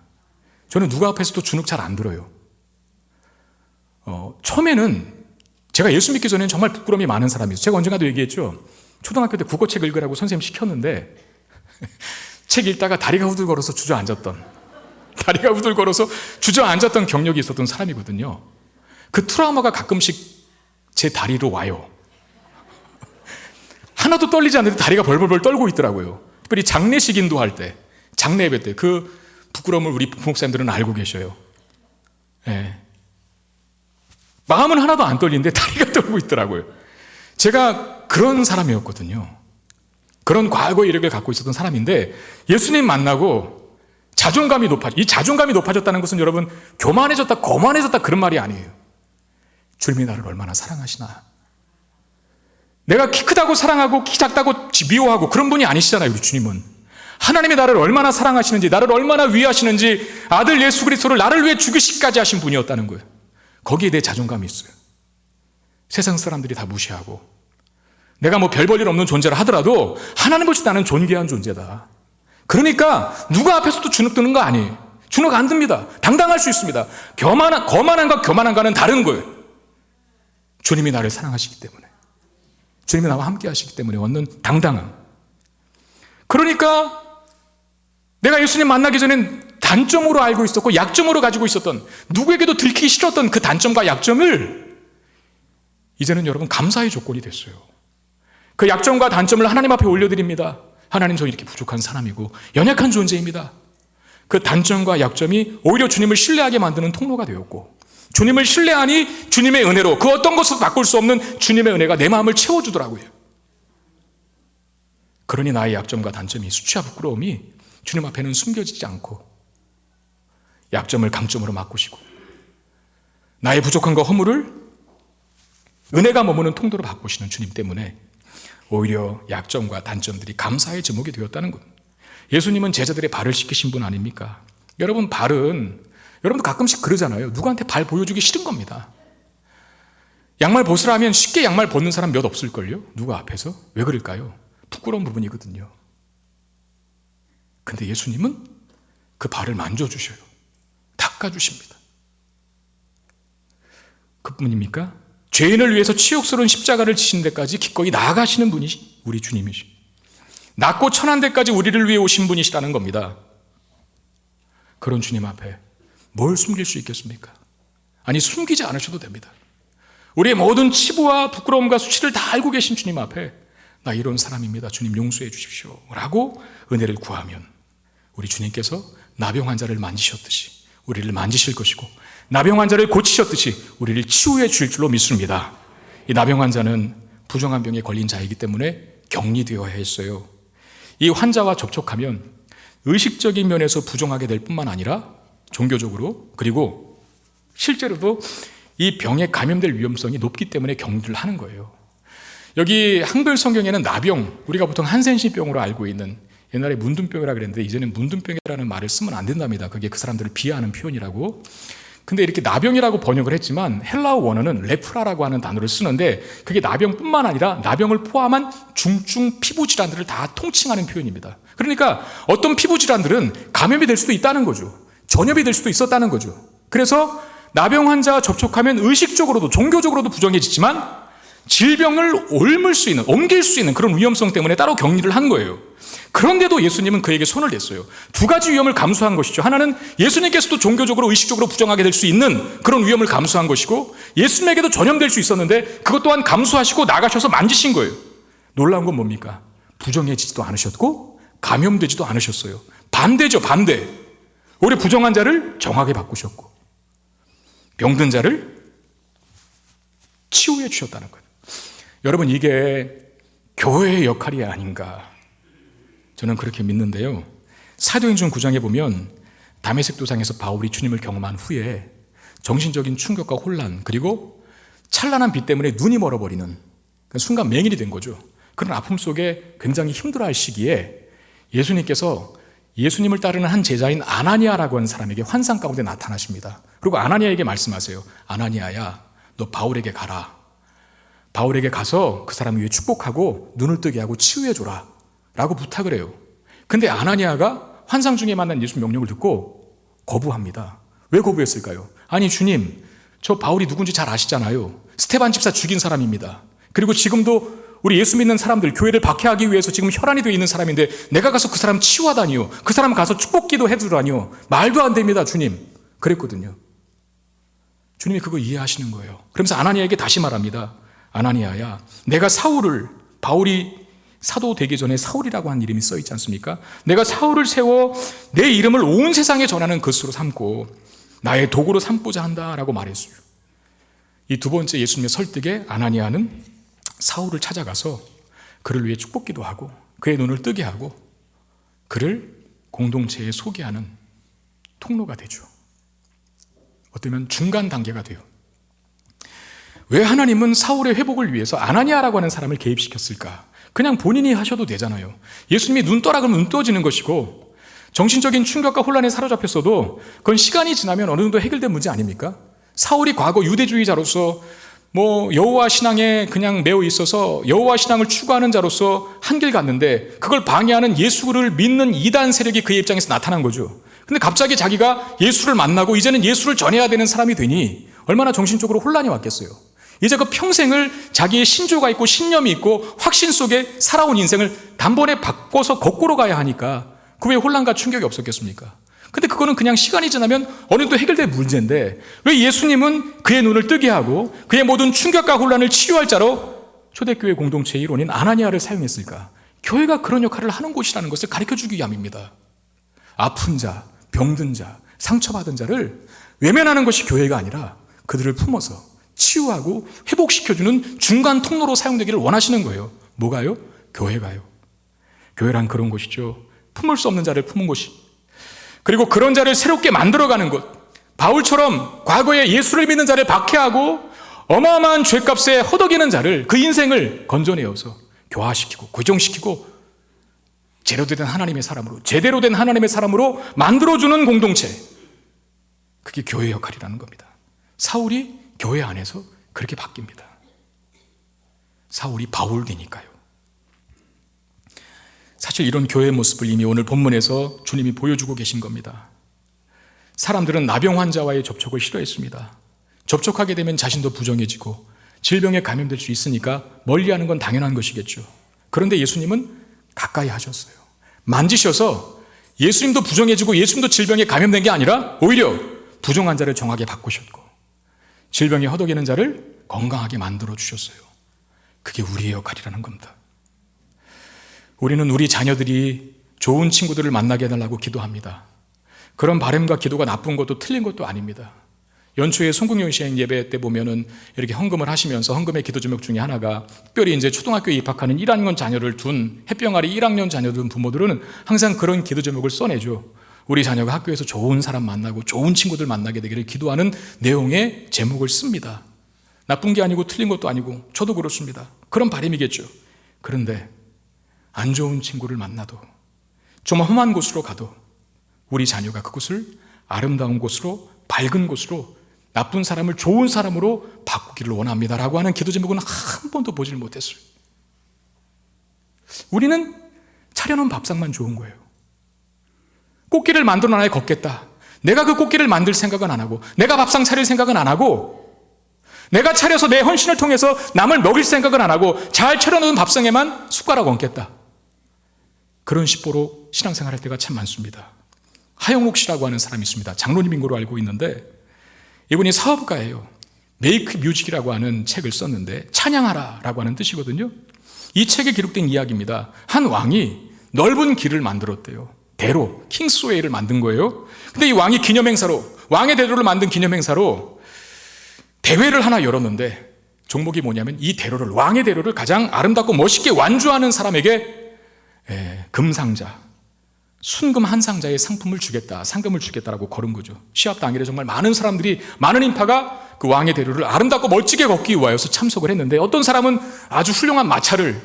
저는 누구 앞에서도 주눅 잘 안 들어요. 처음에는 제가 예수 믿기 전에는 정말 부끄러움이 많은 사람이었어요. 제가 언젠가도 얘기했죠. 초등학교 때 국어책 읽으라고 선생님 시켰는데 책 읽다가 다리가 후들거려서 주저앉았던 경력이 있었던 사람이거든요. 그 트라우마가 가끔씩 제 다리로 와요. 하나도 떨리지 않는데 다리가 벌벌벌 떨고 있더라고요. 특별히 장례식 인도할 때, 장례 예배 때 그 부끄러움을 우리 부목사님들은 알고 계셔요. 네. 마음은 하나도 안 떨리는데 다리가 떨고 있더라고요. 제가 그런 사람이었거든요. 그런 과거의 이력을 갖고 있었던 사람인데 예수님 만나고 이 자존감이 높아졌다는 것은 여러분 교만해졌다, 거만해졌다 그런 말이 아니에요. 주님이 나를 얼마나 사랑하시나. 내가 키 크다고 사랑하고 키 작다고 미워하고 그런 분이 아니시잖아요. 우리 주님은 하나님이 나를 얼마나 사랑하시는지, 나를 얼마나 위하시는지, 아들 예수 그리스도를 나를 위해 죽이시기까지 하신 분이었다는 거예요. 거기에 대해 자존감이 있어요. 세상 사람들이 다 무시하고 내가 뭐 별 볼 일 없는 존재라 하더라도 하나님 없이 나는 존귀한 존재다. 그러니까 누가 앞에서도 주눅 드는 거 아니에요. 주눅 안 듭니다. 당당할 수 있습니다. 거만한과 교만한과는 다른 거예요. 주님이 나를 사랑하시기 때문에, 주님이 나와 함께 하시기 때문에 얻는 당당함. 그러니까 내가 예수님 만나기 전엔 단점으로 알고 있었고 약점으로 가지고 있었던, 누구에게도 들키기 싫었던 그 단점과 약점을 이제는 여러분 감사의 조건이 됐어요. 그 약점과 단점을 하나님 앞에 올려드립니다. 하나님, 저 이렇게 부족한 사람이고 연약한 존재입니다. 그 단점과 약점이 오히려 주님을 신뢰하게 만드는 통로가 되었고, 주님을 신뢰하니 주님의 은혜로 그 어떤 것도 바꿀 수 없는 주님의 은혜가 내 마음을 채워주더라고요. 그러니 나의 약점과 단점이, 수치와 부끄러움이 주님 앞에는 숨겨지지 않고 약점을 강점으로 바꾸시고 나의 부족함과 허물을 은혜가 머무는 통로로 바꾸시는 주님 때문에 오히려 약점과 단점들이 감사의 제목이 되었다는 것. 예수님은 제자들의 발을 씻기신 분 아닙니까? 여러분, 여러분도 가끔씩 그러잖아요. 누구한테 발 보여주기 싫은 겁니다. 양말 벗으라 하면 쉽게 양말 벗는 사람 몇 없을걸요? 누가 앞에서? 왜 그럴까요? 부끄러운 부분이거든요. 근데 예수님은 그 발을 만져주셔요. 닦아주십니다. 그뿐입니까? 죄인을 위해서 치욕스러운 십자가를 지신 데까지 기꺼이 나아가시는 분이 우리 주님이시. 낮고 천한 데까지 우리를 위해 오신 분이시라는 겁니다. 그런 주님 앞에 뭘 숨길 수 있겠습니까? 아니, 숨기지 않으셔도 됩니다. 우리의 모든 치부와 부끄러움과 수치를 다 알고 계신 주님 앞에 나 이런 사람입니다. 주님 용서해 주십시오 라고 은혜를 구하면 우리 주님께서 나병 환자를 만지셨듯이 우리를 만지실 것이고, 나병 환자를 고치셨듯이 우리를 치유해 주실 줄로 믿습니다. 이 나병 환자는 부정한 병에 걸린 자이기 때문에 격리되어야 했어요. 이 환자와 접촉하면 의식적인 면에서 부정하게 될 뿐만 아니라 종교적으로, 그리고 실제로도 이 병에 감염될 위험성이 높기 때문에 격리를 하는 거예요. 여기 한글 성경에는 나병, 우리가 보통 한센시병으로 알고 있는, 옛날에 문둥병이라 그랬는데 이제는 문둥병이라는 말을 쓰면 안 된답니다. 그게 그 사람들을 비하하는 표현이라고. 근데 이렇게 나병이라고 번역을 했지만 헬라어 원어는 레프라라고 하는 단어를 쓰는데 그게 나병뿐만 아니라 나병을 포함한 중증 피부 질환들을 다 통칭하는 표현입니다. 그러니까 어떤 피부 질환들은 감염이 될 수도 있다는 거죠. 전염이 될 수도 있었다는 거죠. 그래서 나병 환자와 접촉하면 의식적으로도 종교적으로도 부정해지지만 질병을 옮길 수 있는 그런 위험성 때문에 따로 격리를 한 거예요. 그런데도 예수님은 그에게 손을 댔어요. 두 가지 위험을 감수한 것이죠. 하나는 예수님께서도 종교적으로 의식적으로 부정하게 될 수 있는 그런 위험을 감수한 것이고, 예수님에게도 전염될 수 있었는데 그것 또한 감수하시고 나가셔서 만지신 거예요. 놀라운 건 뭡니까? 부정해지지도 않으셨고 감염되지도 않으셨어요. 반대죠, 반대. 오히려 부정한 자를 정하게 바꾸셨고 병든 자를 치유해 주셨다는 거예요. 여러분, 이게 교회의 역할이 아닌가, 저는 그렇게 믿는데요. 사도행전 9장에 보면 다메섹 도상에서 바울이 주님을 경험한 후에 정신적인 충격과 혼란, 그리고 찬란한 빛 때문에 눈이 멀어버리는 순간 맹인이 된 거죠. 그런 아픔 속에 굉장히 힘들어할 시기에 예수님께서 예수님을 따르는 한 제자인 아나니아라고 하는 사람에게 환상 가운데 나타나십니다. 그리고 아나니아에게 말씀하세요. 아나니아야, 너 바울에게 가라. 바울에게 가서 그 사람 위해 축복하고 눈을 뜨게 하고 치유해줘라 라고 부탁을 해요. 근데 아나니아가 환상 중에 만난 예수 명령을 듣고 거부합니다. 왜 거부했을까요? 아니, 주님, 저 바울이 누군지 잘 아시잖아요. 스테반 집사 죽인 사람입니다. 그리고 지금도 우리 예수 믿는 사람들, 교회를 박해하기 위해서 지금 혈안이 되어 있는 사람인데 내가 가서 그 사람 치유하다니요, 그 사람 가서 축복기도 해주라니요, 말도 안 됩니다, 주님. 그랬거든요. 주님이 그거 이해하시는 거예요. 그러면서 아나니아에게 다시 말합니다. 아나니아야, 내가 바울이 사도 되기 전에 사울이라고 하는 이름이 써있지 않습니까? 내가 사울을 세워 내 이름을 온 세상에 전하는 것으로 삼고 나의 도구로 삼고자 한다라고 말했어요. 이 두 번째 예수님의 설득에 아나니아는 사울을 찾아가서 그를 위해 축복기도 하고 그의 눈을 뜨게 하고 그를 공동체에 소개하는 통로가 되죠. 어쩌면 중간 단계가 돼요. 왜 하나님은 사울의 회복을 위해서 아나니아라고 하는 사람을 개입시켰을까? 그냥 본인이 하셔도 되잖아요. 예수님이 눈 떠라 그러면 눈 떠지는 것이고, 정신적인 충격과 혼란에 사로잡혔어도 그건 시간이 지나면 어느 정도 해결된 문제 아닙니까? 사울이 과거 유대주의자로서 여호와 신앙에 그냥 매여 있어서 여호와 신앙을 추구하는 자로서 한길 갔는데, 그걸 방해하는 예수를 믿는 이단 세력이 그의 입장에서 나타난 거죠. 근데 갑자기 자기가 예수를 만나고 이제는 예수를 전해야 되는 사람이 되니 얼마나 정신적으로 혼란이 왔겠어요. 이제 그 평생을 자기의 신조가 있고 신념이 있고 확신 속에 살아온 인생을 단번에 바꿔서 거꾸로 가야 하니까 그 외에 혼란과 충격이 없었겠습니까? 근데 그거는 그냥 시간이 지나면 어느 정도 해결될 문제인데, 왜 예수님은 그의 눈을 뜨게 하고 그의 모든 충격과 혼란을 치유할 자로 초대교회 공동체의 일원인 아나니아를 사용했을까? 교회가 그런 역할을 하는 곳이라는 것을 가르쳐주기 위함입니다. 아픈 자, 병든 자, 상처받은 자를 외면하는 것이 교회가 아니라 그들을 품어서 치유하고 회복시켜주는 중간 통로로 사용되기를 원하시는 거예요. 뭐가요? 교회가요. 교회란 그런 곳이죠. 품을 수 없는 자를 품은 곳이, 그리고 그런 자를 새롭게 만들어가는 곳. 바울처럼 과거에 예수를 믿는 자를 박해하고 어마어마한 죄값에 허덕이는 자를, 그 인생을 건져내어서 교화시키고 고정시키고 제대로 된 하나님의 사람으로 만들어주는 공동체, 그게 교회 역할이라는 겁니다. 사울이 교회 안에서 그렇게 바뀝니다. 사울이 바울 되니까요. 사실 이런 교회의 모습을 이미 오늘 본문에서 주님이 보여주고 계신 겁니다. 사람들은 나병 환자와의 접촉을 싫어했습니다. 접촉하게 되면 자신도 부정해지고 질병에 감염될 수 있으니까 멀리하는 건 당연한 것이겠죠. 그런데 예수님은 가까이 하셨어요. 만지셔서 예수님도 부정해지고 예수님도 질병에 감염된 게 아니라 오히려 부정한 자를 정하게 바꾸셨고 질병에 허덕이는 자를 건강하게 만들어 주셨어요. 그게 우리의 역할이라는 겁니다. 우리는 우리 자녀들이 좋은 친구들을 만나게 해달라고 기도합니다. 그런 바람과 기도가 나쁜 것도 틀린 것도 아닙니다. 연초에 송국여시행 예배 때 보면은 이렇게 헌금을 하시면서 헌금의 기도 제목 중에 하나가, 특별히 이제 초등학교에 입학하는 1학년 자녀를 둔 햇병아리 1학년 자녀를 둔 부모들은 항상 그런 기도 제목을 써내죠. 우리 자녀가 학교에서 좋은 사람 만나고 좋은 친구들 만나게 되기를 기도하는 내용의 제목을 씁니다. 나쁜 게 아니고 틀린 것도 아니고 저도 그렇습니다. 그런 바람이겠죠. 그런데 안 좋은 친구를 만나도, 좀 험한 곳으로 가도 우리 자녀가 그곳을 아름다운 곳으로, 밝은 곳으로, 나쁜 사람을 좋은 사람으로 바꾸기를 원합니다라고 하는 기도 제목은 한 번도 보질 못했어요. 우리는 차려놓은 밥상만 좋은 거예요. 꽃길을 만들어 놔야 걷겠다. 내가 그 꽃길을 만들 생각은 안 하고, 내가 밥상 차릴 생각은 안 하고, 내가 차려서 내 헌신을 통해서 남을 먹일 생각은 안 하고 잘 차려놓은 밥상에만 숟가락 얹겠다. 그런 식으로 신앙생활할 때가 참 많습니다. 하영욱 씨라고 하는 사람이 있습니다. 장로님인 걸로 알고 있는데 이분이 사업가예요. 메이크 뮤직이라고 하는 책을 썼는데 찬양하라 라고 하는 뜻이거든요. 이 책에 기록된 이야기입니다. 한 왕이 넓은 길을 만들었대요. 대로, 킹스웨이를 만든 거예요. 근데 이 왕이 기념행사로, 왕의 대로를 만든 기념행사로 대회를 하나 열었는데 종목이 뭐냐면 이 대로를, 왕의 대로를 가장 아름답고 멋있게 완주하는 사람에게 금상자, 순금 한 상자의 상품을 주겠다, 상금을 주겠다라고 걸은 거죠. 시합 당일에 정말 많은 사람들이, 많은 인파가 그 왕의 대로를 아름답고 멋지게 걷기 위하여서 참석을 했는데, 어떤 사람은 아주 훌륭한 마차를,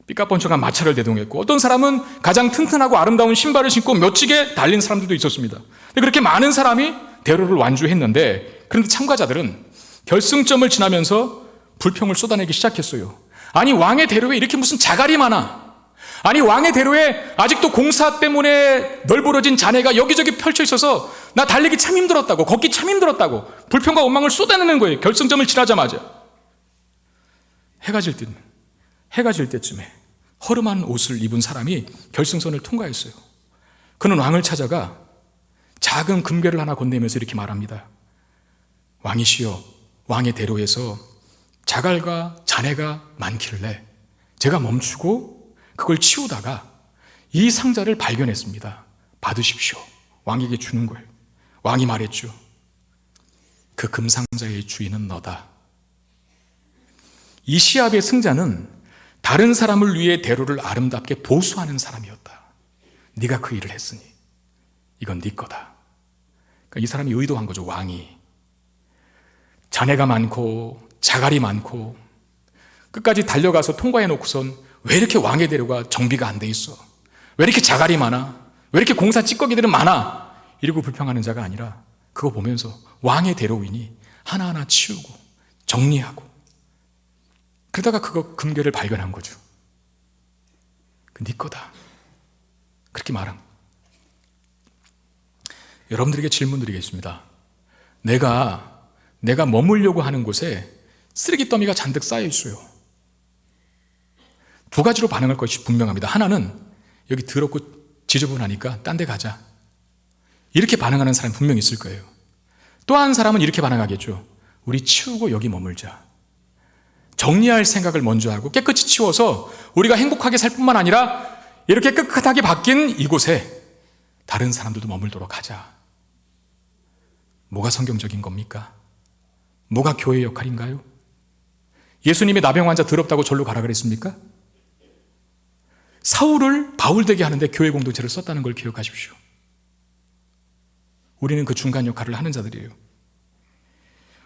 삐까뻔쩍한 마차를 대동했고, 어떤 사람은 가장 튼튼하고 아름다운 신발을 신고 멋지게 달린 사람들도 있었습니다. 그렇게 많은 사람이 대로를 완주했는데, 그런데 참가자들은 결승점을 지나면서 불평을 쏟아내기 시작했어요. 아니, 왕의 대로에 이렇게 무슨 자갈이 많아? 아니, 왕의 대로에 아직도 공사 때문에 널브러진 잔해가 여기저기 펼쳐 있어서 나 달리기 참 힘들었다고, 걷기 참 힘들었다고 불평과 원망을 쏟아내는 거예요. 결승점을 지나자마자. 해가 질 때쯤에 허름한 옷을 입은 사람이 결승선을 통과했어요. 그는 왕을 찾아가 작은 금괴를 하나 건네면서 이렇게 말합니다. 왕이시여, 왕의 대로에서 자갈과 잔해가 많길래 제가 멈추고 그걸 치우다가 이 상자를 발견했습니다. 받으십시오. 왕에게 주는 거예요. 왕이 말했죠. 그 금상자의 주인은 너다. 이 시합의 승자는 다른 사람을 위해 대로를 아름답게 보수하는 사람이었다. 네가 그 일을 했으니 이건 네 거다. 그러니까 이 사람이 의도한 거죠. 왕이 자네가 많고 자갈이 많고 끝까지 달려가서 통과해 놓고선 왜 이렇게 왕의 대로가 정비가 안 돼 있어? 왜 이렇게 자갈이 많아? 왜 이렇게 공사 찌꺼기들은 많아? 이러고 불평하는 자가 아니라 그거 보면서 왕의 대로이니 하나하나 치우고 정리하고 그러다가 그거 금괴를 발견한 거죠. 그 네 거다. 그렇게 말한. 여러분들에게 질문 드리겠습니다. 내가 머물려고 하는 곳에 쓰레기 더미가 잔뜩 쌓여 있어요. 두 가지로 반응할 것이 분명합니다. 하나는 여기 더럽고 지저분하니까 딴 데 가자. 이렇게 반응하는 사람이 분명히 있을 거예요. 또 한 사람은 이렇게 반응하겠죠. 우리 치우고 여기 머물자. 정리할 생각을 먼저 하고 깨끗이 치워서 우리가 행복하게 살 뿐만 아니라 이렇게 깨끗하게 바뀐 이곳에 다른 사람들도 머물도록 하자. 뭐가 성경적인 겁니까? 뭐가 교회의 역할인가요? 예수님이 나병 환자 더럽다고 절로 가라 그랬습니까? 사울을 바울되게 하는데 교회 공동체를 썼다는 걸 기억하십시오. 우리는 그 중간 역할을 하는 자들이에요.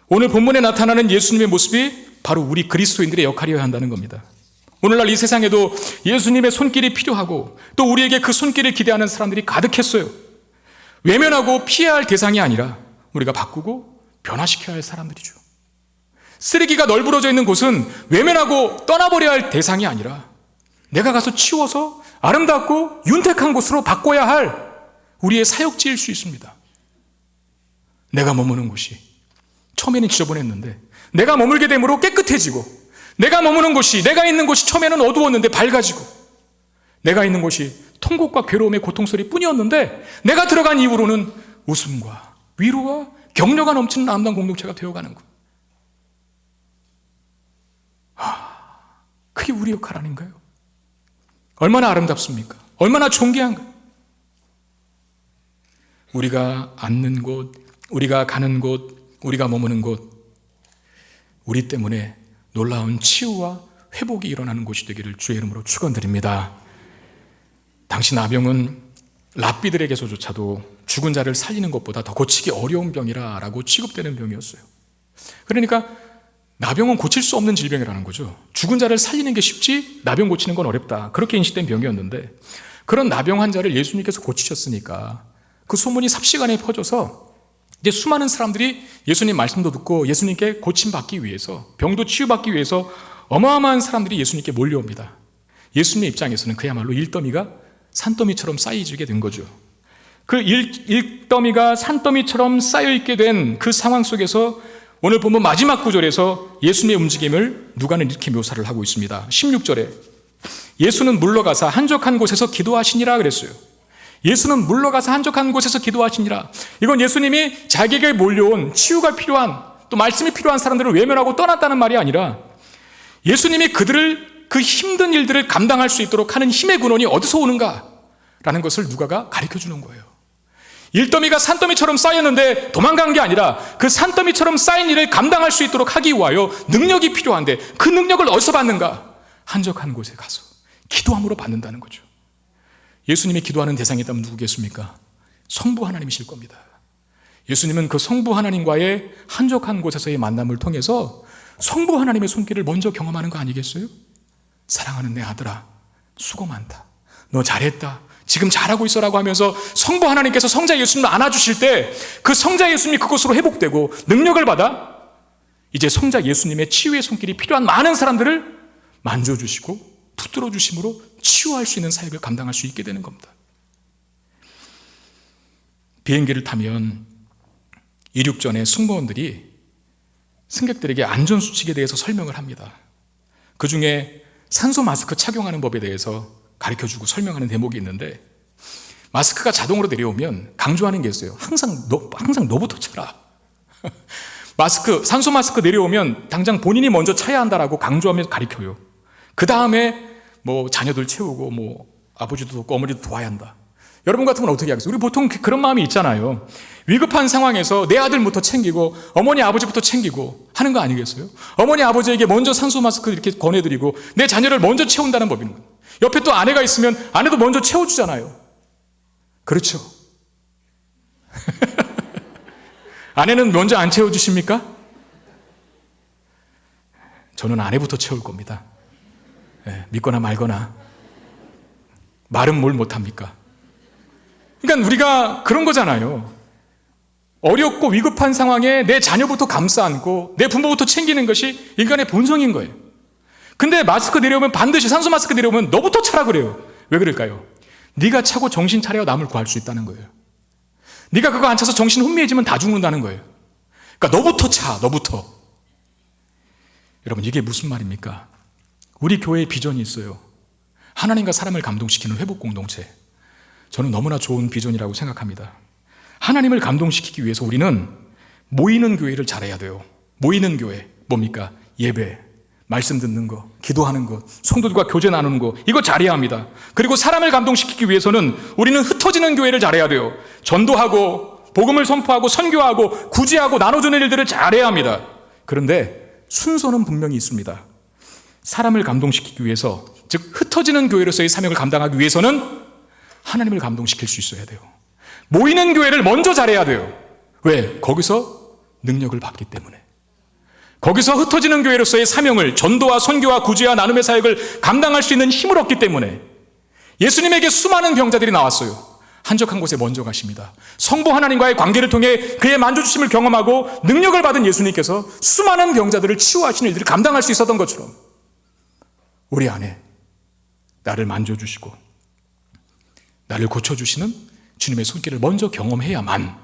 오늘 본문에 나타나는 예수님의 모습이 바로 우리 그리스도인들의 역할이어야 한다는 겁니다. 오늘날 이 세상에도 예수님의 손길이 필요하고 또 우리에게 그 손길을 기대하는 사람들이 가득했어요. 외면하고 피해야 할 대상이 아니라 우리가 바꾸고 변화시켜야 할 사람들이죠. 쓰레기가 널브러져 있는 곳은 외면하고 떠나버려야 할 대상이 아니라 내가 가서 치워서 아름답고 윤택한 곳으로 바꿔야 할 우리의 사역지일 수 있습니다. 내가 머무는 곳이 처음에는 지저분했는데 내가 머물게 됨으로 깨끗해지고 내가 머무는 곳이 내가 있는 곳이 처음에는 어두웠는데 밝아지고 내가 있는 곳이 통곡과 괴로움의 고통소리 뿐이었는데 내가 들어간 이후로는 웃음과 위로와 격려가 넘치는 아름다운 공동체가 되어가는 것. 그게 우리 역할 아닌가요? 얼마나 아름답습니까? 얼마나 존귀한가? 우리가 앉는 곳, 우리가 가는 곳, 우리가 머무는 곳, 우리 때문에 놀라운 치유와 회복이 일어나는 곳이 되기를 주의 이름으로 축원드립니다. 당시 나병은 랍비들에게서조차도 죽은 자를 살리는 것보다 더 고치기 어려운 병이라고 취급되는 병이었어요. 그러니까 나병은 고칠 수 없는 질병이라는 거죠. 죽은 자를 살리는 게 쉽지 나병 고치는 건 어렵다. 그렇게 인식된 병이었는데 그런 나병 환자를 예수님께서 고치셨으니까 그 소문이 삽시간에 퍼져서 이제 수많은 사람들이 예수님 말씀도 듣고 예수님께 고침받기 위해서 병도 치유받기 위해서 어마어마한 사람들이 예수님께 몰려옵니다. 예수님의 입장에서는 그야말로 일더미가 산더미처럼 쌓이게 된 거죠. 그 일더미가 산더미처럼 쌓여있게 된 그 상황 속에서 오늘 보면 마지막 구절에서 예수님의 움직임을 누가는 이렇게 묘사를 하고 있습니다. 16절에 예수는 물러가사 한적한 곳에서 기도하시니라 그랬어요. 예수는 물러가서 한적한 곳에서 기도하시니라. 이건 예수님이 자기에게 몰려온 치유가 필요한 또 말씀이 필요한 사람들을 외면하고 떠났다는 말이 아니라 예수님이 그들을 그 힘든 일들을 감당할 수 있도록 하는 힘의 근원이 어디서 오는가라는 것을 누가가 가르쳐주는 거예요. 일더미가 산더미처럼 쌓였는데 도망간 게 아니라 그 산더미처럼 쌓인 일을 감당할 수 있도록 하기 위하여 능력이 필요한데 그 능력을 어디서 받는가? 한적한 곳에 가서 기도함으로 받는다는 거죠. 예수님이 기도하는 대상이 있다면 누구겠습니까? 성부 하나님이실 겁니다. 예수님은 그 성부 하나님과의 한적한 곳에서의 만남을 통해서 성부 하나님의 손길을 먼저 경험하는 거 아니겠어요? 사랑하는 내 아들아, 수고 많다. 너 잘했다. 지금 잘하고 있어라고 하면서 성부 하나님께서 성자 예수님을 안아주실 때 그 성자 예수님이 그것으로 회복되고 능력을 받아 이제 성자 예수님의 치유의 손길이 필요한 많은 사람들을 만져주시고 붙들어 주심으로 치유할 수 있는 사역을 감당할 수 있게 되는 겁니다. 비행기를 타면 이륙 전에 승무원들이 승객들에게 안전수칙에 대해서 설명을 합니다. 그 중에 산소 마스크 착용하는 법에 대해서 가르쳐주고 설명하는 대목이 있는데 마스크가 자동으로 내려오면 강조하는 게 있어요. 항상 너부터 쳐라. 산소 마스크 내려오면 당장 본인이 먼저 차야 한다라고 강조하면서 가르쳐요. 그 다음에 자녀들 채우고 아버지도 돕고 어머니도 도와야 한다. 여러분 같으면 어떻게 하겠어요? 우리 보통 그런 마음이 있잖아요. 위급한 상황에서 내 아들부터 챙기고 어머니 아버지부터 챙기고 하는 거 아니겠어요? 어머니 아버지에게 먼저 산소 마스크 이렇게 권해드리고 내 자녀를 먼저 채운다는 법인 거예요. 옆에 또 아내가 있으면 아내도 먼저 채워주잖아요. 그렇죠? 아내는 먼저 안 채워주십니까? 저는 아내부터 채울 겁니다. 믿거나 말거나. 말은 뭘 못합니까? 그러니까 우리가 그런 거잖아요. 어렵고 위급한 상황에 내 자녀부터 감싸 안고 내 부모부터 챙기는 것이 인간의 본성인 거예요. 근데 마스크 내려오면 반드시 산소 마스크 내려오면 너부터 차라 그래요. 왜 그럴까요? 네가 차고 정신 차려야 남을 구할 수 있다는 거예요. 네가 그거 안 차서 정신 혼미해지면 다 죽는다는 거예요. 그러니까 너부터 차, 너부터. 여러분, 이게 무슨 말입니까? 우리 교회에 비전이 있어요. 하나님과 사람을 감동시키는 회복 공동체. 저는 너무나 좋은 비전이라고 생각합니다. 하나님을 감동시키기 위해서 우리는 모이는 교회를 잘해야 돼요. 모이는 교회, 뭡니까? 예배, 말씀 듣는 거, 기도하는 거, 성도들과 교제 나누는 거, 이거 잘해야 합니다. 그리고 사람을 감동시키기 위해서는 우리는 흩어지는 교회를 잘해야 돼요. 전도하고 복음을 선포하고 선교하고 구제하고 나눠주는 일들을 잘해야 합니다. 그런데 순서는 분명히 있습니다. 사람을 감동시키기 위해서, 즉 흩어지는 교회로서의 사명을 감당하기 위해서는 하나님을 감동시킬 수 있어야 돼요. 모이는 교회를 먼저 잘해야 돼요. 왜? 거기서 능력을 받기 때문에. 거기서 흩어지는 교회로서의 사명을, 전도와 선교와 구제와 나눔의 사역을 감당할 수 있는 힘을 얻기 때문에 예수님에게 수많은 병자들이 나왔어요. 한적한 곳에 먼저 가십니다. 성부 하나님과의 관계를 통해 그의 만져주심을 경험하고 능력을 받은 예수님께서 수많은 병자들을 치유하시는 일들을 감당할 수 있었던 것처럼 우리 안에 나를 만져주시고 나를 고쳐주시는 주님의 손길을 먼저 경험해야만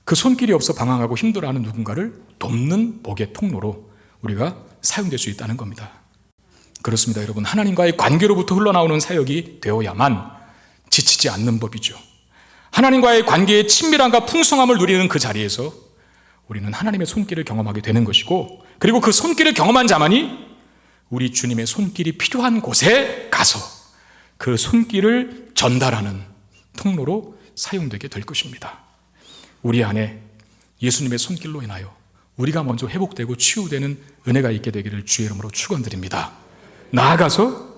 그 손길이 없어 방황하고 힘들어하는 누군가를 돕는 복의 통로로 우리가 사용될 수 있다는 겁니다. 그렇습니다, 여러분. 하나님과의 관계로부터 흘러나오는 사역이 되어야만 지치지 않는 법이죠. 하나님과의 관계의 친밀함과 풍성함을 누리는 그 자리에서 우리는 하나님의 손길을 경험하게 되는 것이고, 그리고 그 손길을 경험한 자만이 우리 주님의 손길이 필요한 곳에 가서 그 손길을 전달하는 통로로 사용되게 될 것입니다. 우리 안에 예수님의 손길로 인하여 우리가 먼저 회복되고 치유되는 은혜가 있게 되기를 주의 이름으로 축원드립니다. 나아가서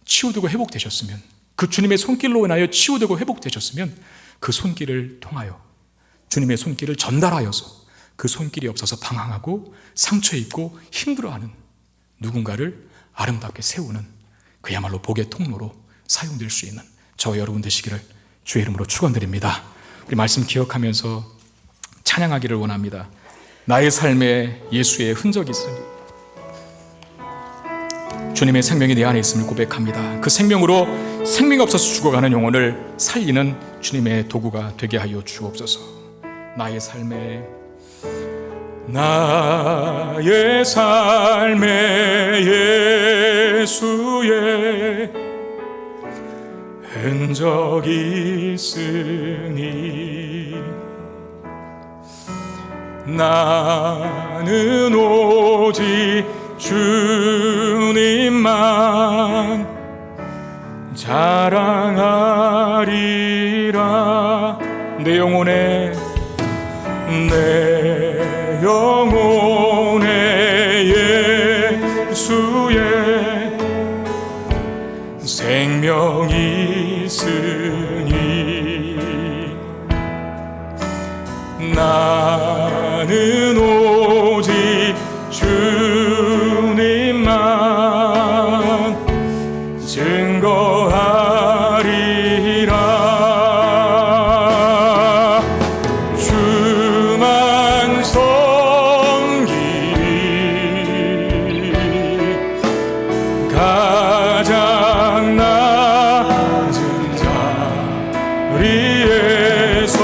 치유되고 회복되셨으면, 그 주님의 손길로 인하여 치유되고 회복되셨으면 그 손길을 통하여 주님의 손길을 전달하여서 그 손길이 없어서 방황하고 상처 입고 힘들어하는 누군가를 아름답게 세우는 그야말로 복의 통로로 사용될 수 있는 저와 여러분 되시기를 주의 이름으로 축원드립니다. 우리 말씀 기억하면서 찬양하기를 원합니다. 나의 삶에 예수의 흔적이 있으니 주님의 생명이 내 안에 있음을 고백합니다. 그 생명으로 생명 없어서 죽어가는 영혼을 살리는 주님의 도구가 되게 하여 주옵소서. 나의 삶에 예수의 흔적이 있으니 나는 오직 주님만 자랑하리라. 내 영혼에 예수의 생명이 있으니 나는 오직 주님만 증거하리라. 주만 섬기리 가장 낮은 자리에서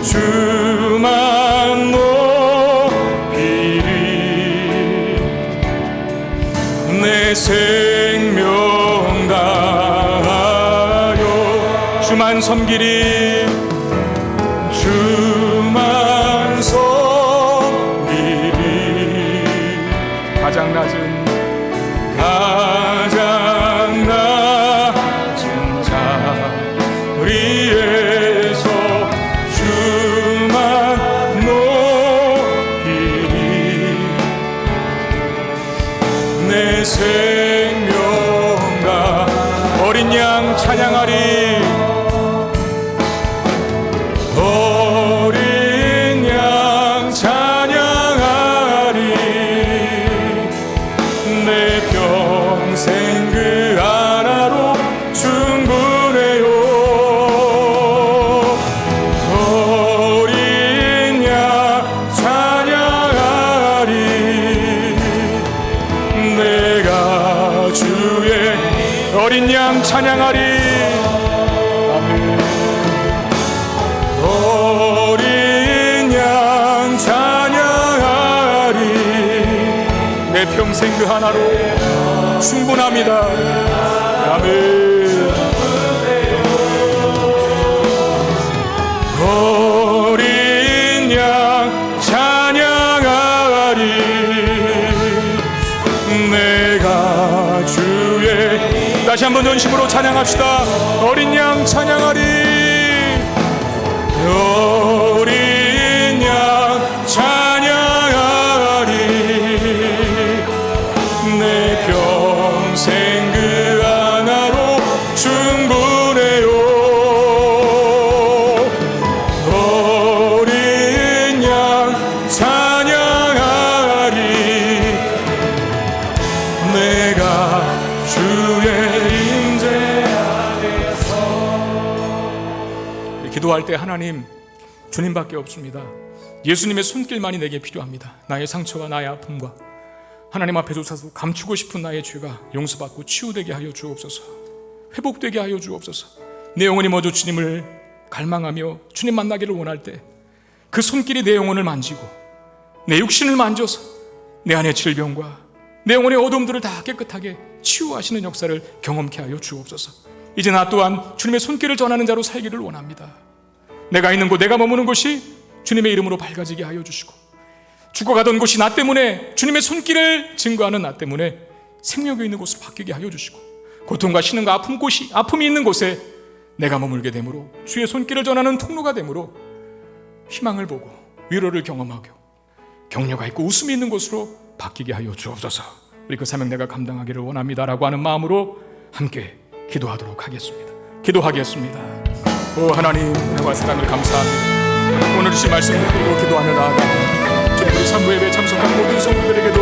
주만 높이리. 내 생명 다하여 주만 섬기리. 주만 섬기리 가장 낮은 자리에서 생명과 어린 양 찬양하리. 어린 양 찬양하리. 내 평생 그 하나로 충분해요. 어린 양 찬양하리. 내가 주의 어린 양 찬양하리. 어린 양 찬양하리. 내 평생 그 하나로 충분합니다. 아멘. 어린 양 찬양하리. 내가 주의 다시 한번 전심으로 찬양합시다. 어린 양 찬양하리. 어린 양 찬양하리. 내 평생 그 하나로 충분해요. 어린 양 찬양하리. 내가 주의 임재 아래서. 기도할 때 하나님, 주님밖에 없습니다. 예수님의 손길만이 내게 필요합니다. 나의 상처와 나의 아픔과 하나님 앞에 조차서 감추고 싶은 나의 죄가 용서받고 치유되게 하여 주옵소서. 회복되게 하여 주옵소서. 내 영혼이 먼저 주님을 갈망하며 주님 만나기를 원할 때 그 손길이 내 영혼을 만지고 내 육신을 만져서 내 안의 질병과 내 영혼의 어둠들을 다 깨끗하게 치유하시는 역사를 경험케 하여 주옵소서. 이제 나 또한 주님의 손길을 전하는 자로 살기를 원합니다. 내가 있는 곳, 내가 머무는 곳이 주님의 이름으로 밝아지게 하여 주시고, 죽어가던 곳이 나 때문에 주님의 손길을 증거하는 나 때문에 생명이 있는 곳으로 바뀌게 하여 주시고, 고통과 신음과 아픔이 있는 곳에 내가 머물게 되므로 주의 손길을 전하는 통로가 되므로 희망을 보고 위로를 경험하고 격려가 있고 웃음이 있는 곳으로 바뀌게 하여 주옵소서. 우리 그 사명 내가 감당하기를 원합니다라고 하는 마음으로 함께 기도하도록 하겠습니다. 기도하겠습니다. 오 하나님, 은혜와 사랑을 감사합니다. 오늘 주신 말씀을 듣고 기도하며 나아가 주님, 우리 3부 예배에 참석한 모든 성도들에게도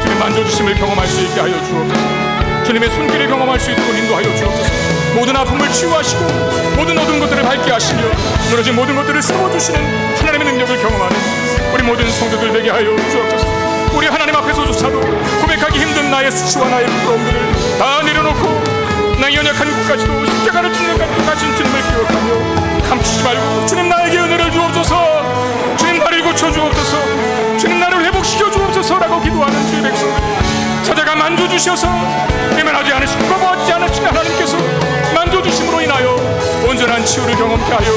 주님 만져주심을 경험할 수 있게 하여 주옵소서. 주님의 손길을 경험할 수 있도록 인도하여 주옵소서. 모든 아픔을 치유하시고 모든 어두운 것들을 밝게 하시며 무너진 모든 것들을 세워주시는 하나님의 능력을 경험하는 우리 모든 성도들 되게 하여 주옵소서. 우리 하나님 앞에서조차도 고백하기 힘든 나의 수치와 나의 부끄러움들을 다 내려놓고 나의 연약한 것까지도 십자가를 찢는 것도 가진 주님을 기억하며 감추지 말고 주님 나에게 은혜를 주옵소서. 주님 나를 고쳐주옵소서. 주님 나를 회복시켜 주옵소서라고 기도하는 주의 백성들 찾아가 만져주셔서 외면하지 않으시고 거부하지 않으시는 하나님께서 만져주심으로 인하여 온전한 치유를 경험케 하여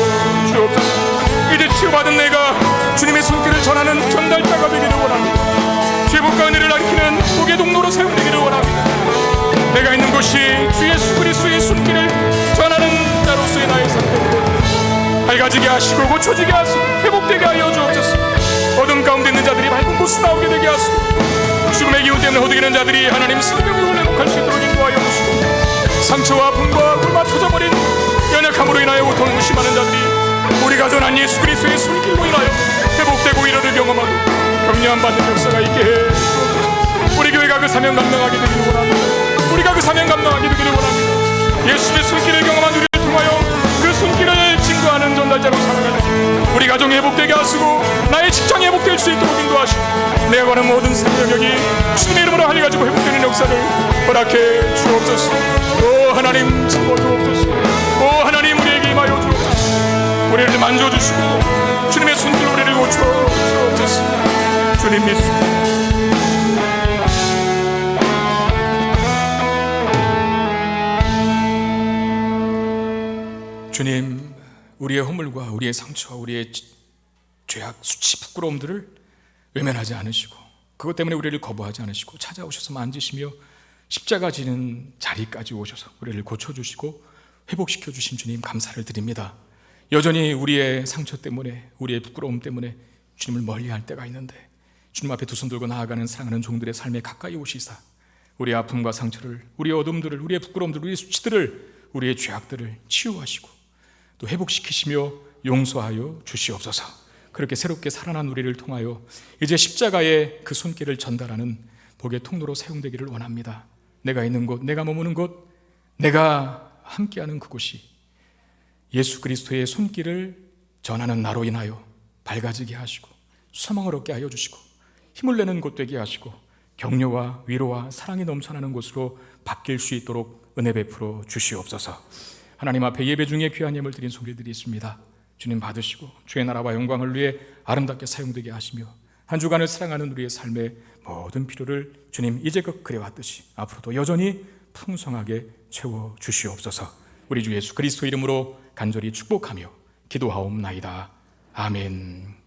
주옵소서. 이제 치유받은 내가 주님의 손길을 전하는 전달자가 되기를 원합니다. 죄복과 은혜를 알리는 복의 동로로 사용되기를 원합니다. 내가 있는 곳이 주 예수 그리스도의 손길을 전하는 자로서의 나의 상태를 밝아지게 하시고 고쳐지게 하시고 회복되게 하여 주옵소서. 어둠 가운데 있는 자들이 밝은 곳으로 나오게 되게 하시고 죽음의 기운 때문에 허덕이는 자들이 하나님 생명을 회복할 수 있도록 인도하여 주시고 상처와 아픔과 굶어 터져버린 연약함으로 인하여 고통을 무심하는 자들이 우리가 전한 예수 그리스도의 손길로 인하여 회복되고 위로를 경험하고 격려함 받는 역사가 있게 해 주옵소서. 우리 교회가 그 사명 감당하게 되기를 원합니다. 우리가 그 사명 감당하게 되기를 원합니다. 예수의 손길을 경험한 우리를 통하여 그 손길을 증거하는 전달자로 살아가는 우리 가정이 회복되게 하시고 나의 직장이 회복될 수 있도록 인도하시고 내가 가는 모든 생명력이 주님의 이름으로 할려가지고 회복되는 역사를 허락해 주옵소서. 오 하나님 참고 주옵소서. 오 하나님 우리에게 임하여 주옵소서. 우리를 만져주시고 주님의 손길로 우리를 고쳐 주옵소서. 주님 믿습니다. 주님, 우리의 허물과 우리의 상처와 우리의 죄악, 수치, 부끄러움들을 외면하지 않으시고 그것 때문에 우리를 거부하지 않으시고 찾아오셔서 만지시며 십자가 지는 자리까지 오셔서 우리를 고쳐주시고 회복시켜 주신 주님 감사를 드립니다. 여전히 우리의 상처 때문에 우리의 부끄러움 때문에 주님을 멀리할 때가 있는데 주님 앞에 두 손 들고 나아가는 사랑하는 종들의 삶에 가까이 오시사 우리의 아픔과 상처를, 우리의 어둠들을, 우리의 부끄러움들을, 우리의 수치들을, 우리의 죄악들을 치유하시고 또 회복시키시며 용서하여 주시옵소서. 그렇게 새롭게 살아난 우리를 통하여 이제 십자가의 그 손길을 전달하는 복의 통로로 사용되기를 원합니다. 내가 있는 곳, 내가 머무는 곳, 내가 함께하는 그곳이 예수 그리스도의 손길을 전하는 나로 인하여 밝아지게 하시고 소망을 얻게 하여 주시고 힘을 내는 곳 되게 하시고 격려와 위로와 사랑이 넘쳐나는 곳으로 바뀔 수 있도록 은혜 베풀어 주시옵소서. 하나님 앞에 예배 중에 귀한 예물 드린 손길드리겠습니다. 주님 받으시고 주의 나라와 영광을 위해 아름답게 사용되게 하시며 한 주간을 사랑하는 우리의 삶의 모든 필요를 주님 이제껏 그래왔듯이 앞으로도 여전히 풍성하게 채워 주시옵소서. 우리 주 예수 그리스도 이름으로 간절히 축복하며 기도하옵나이다. 아멘.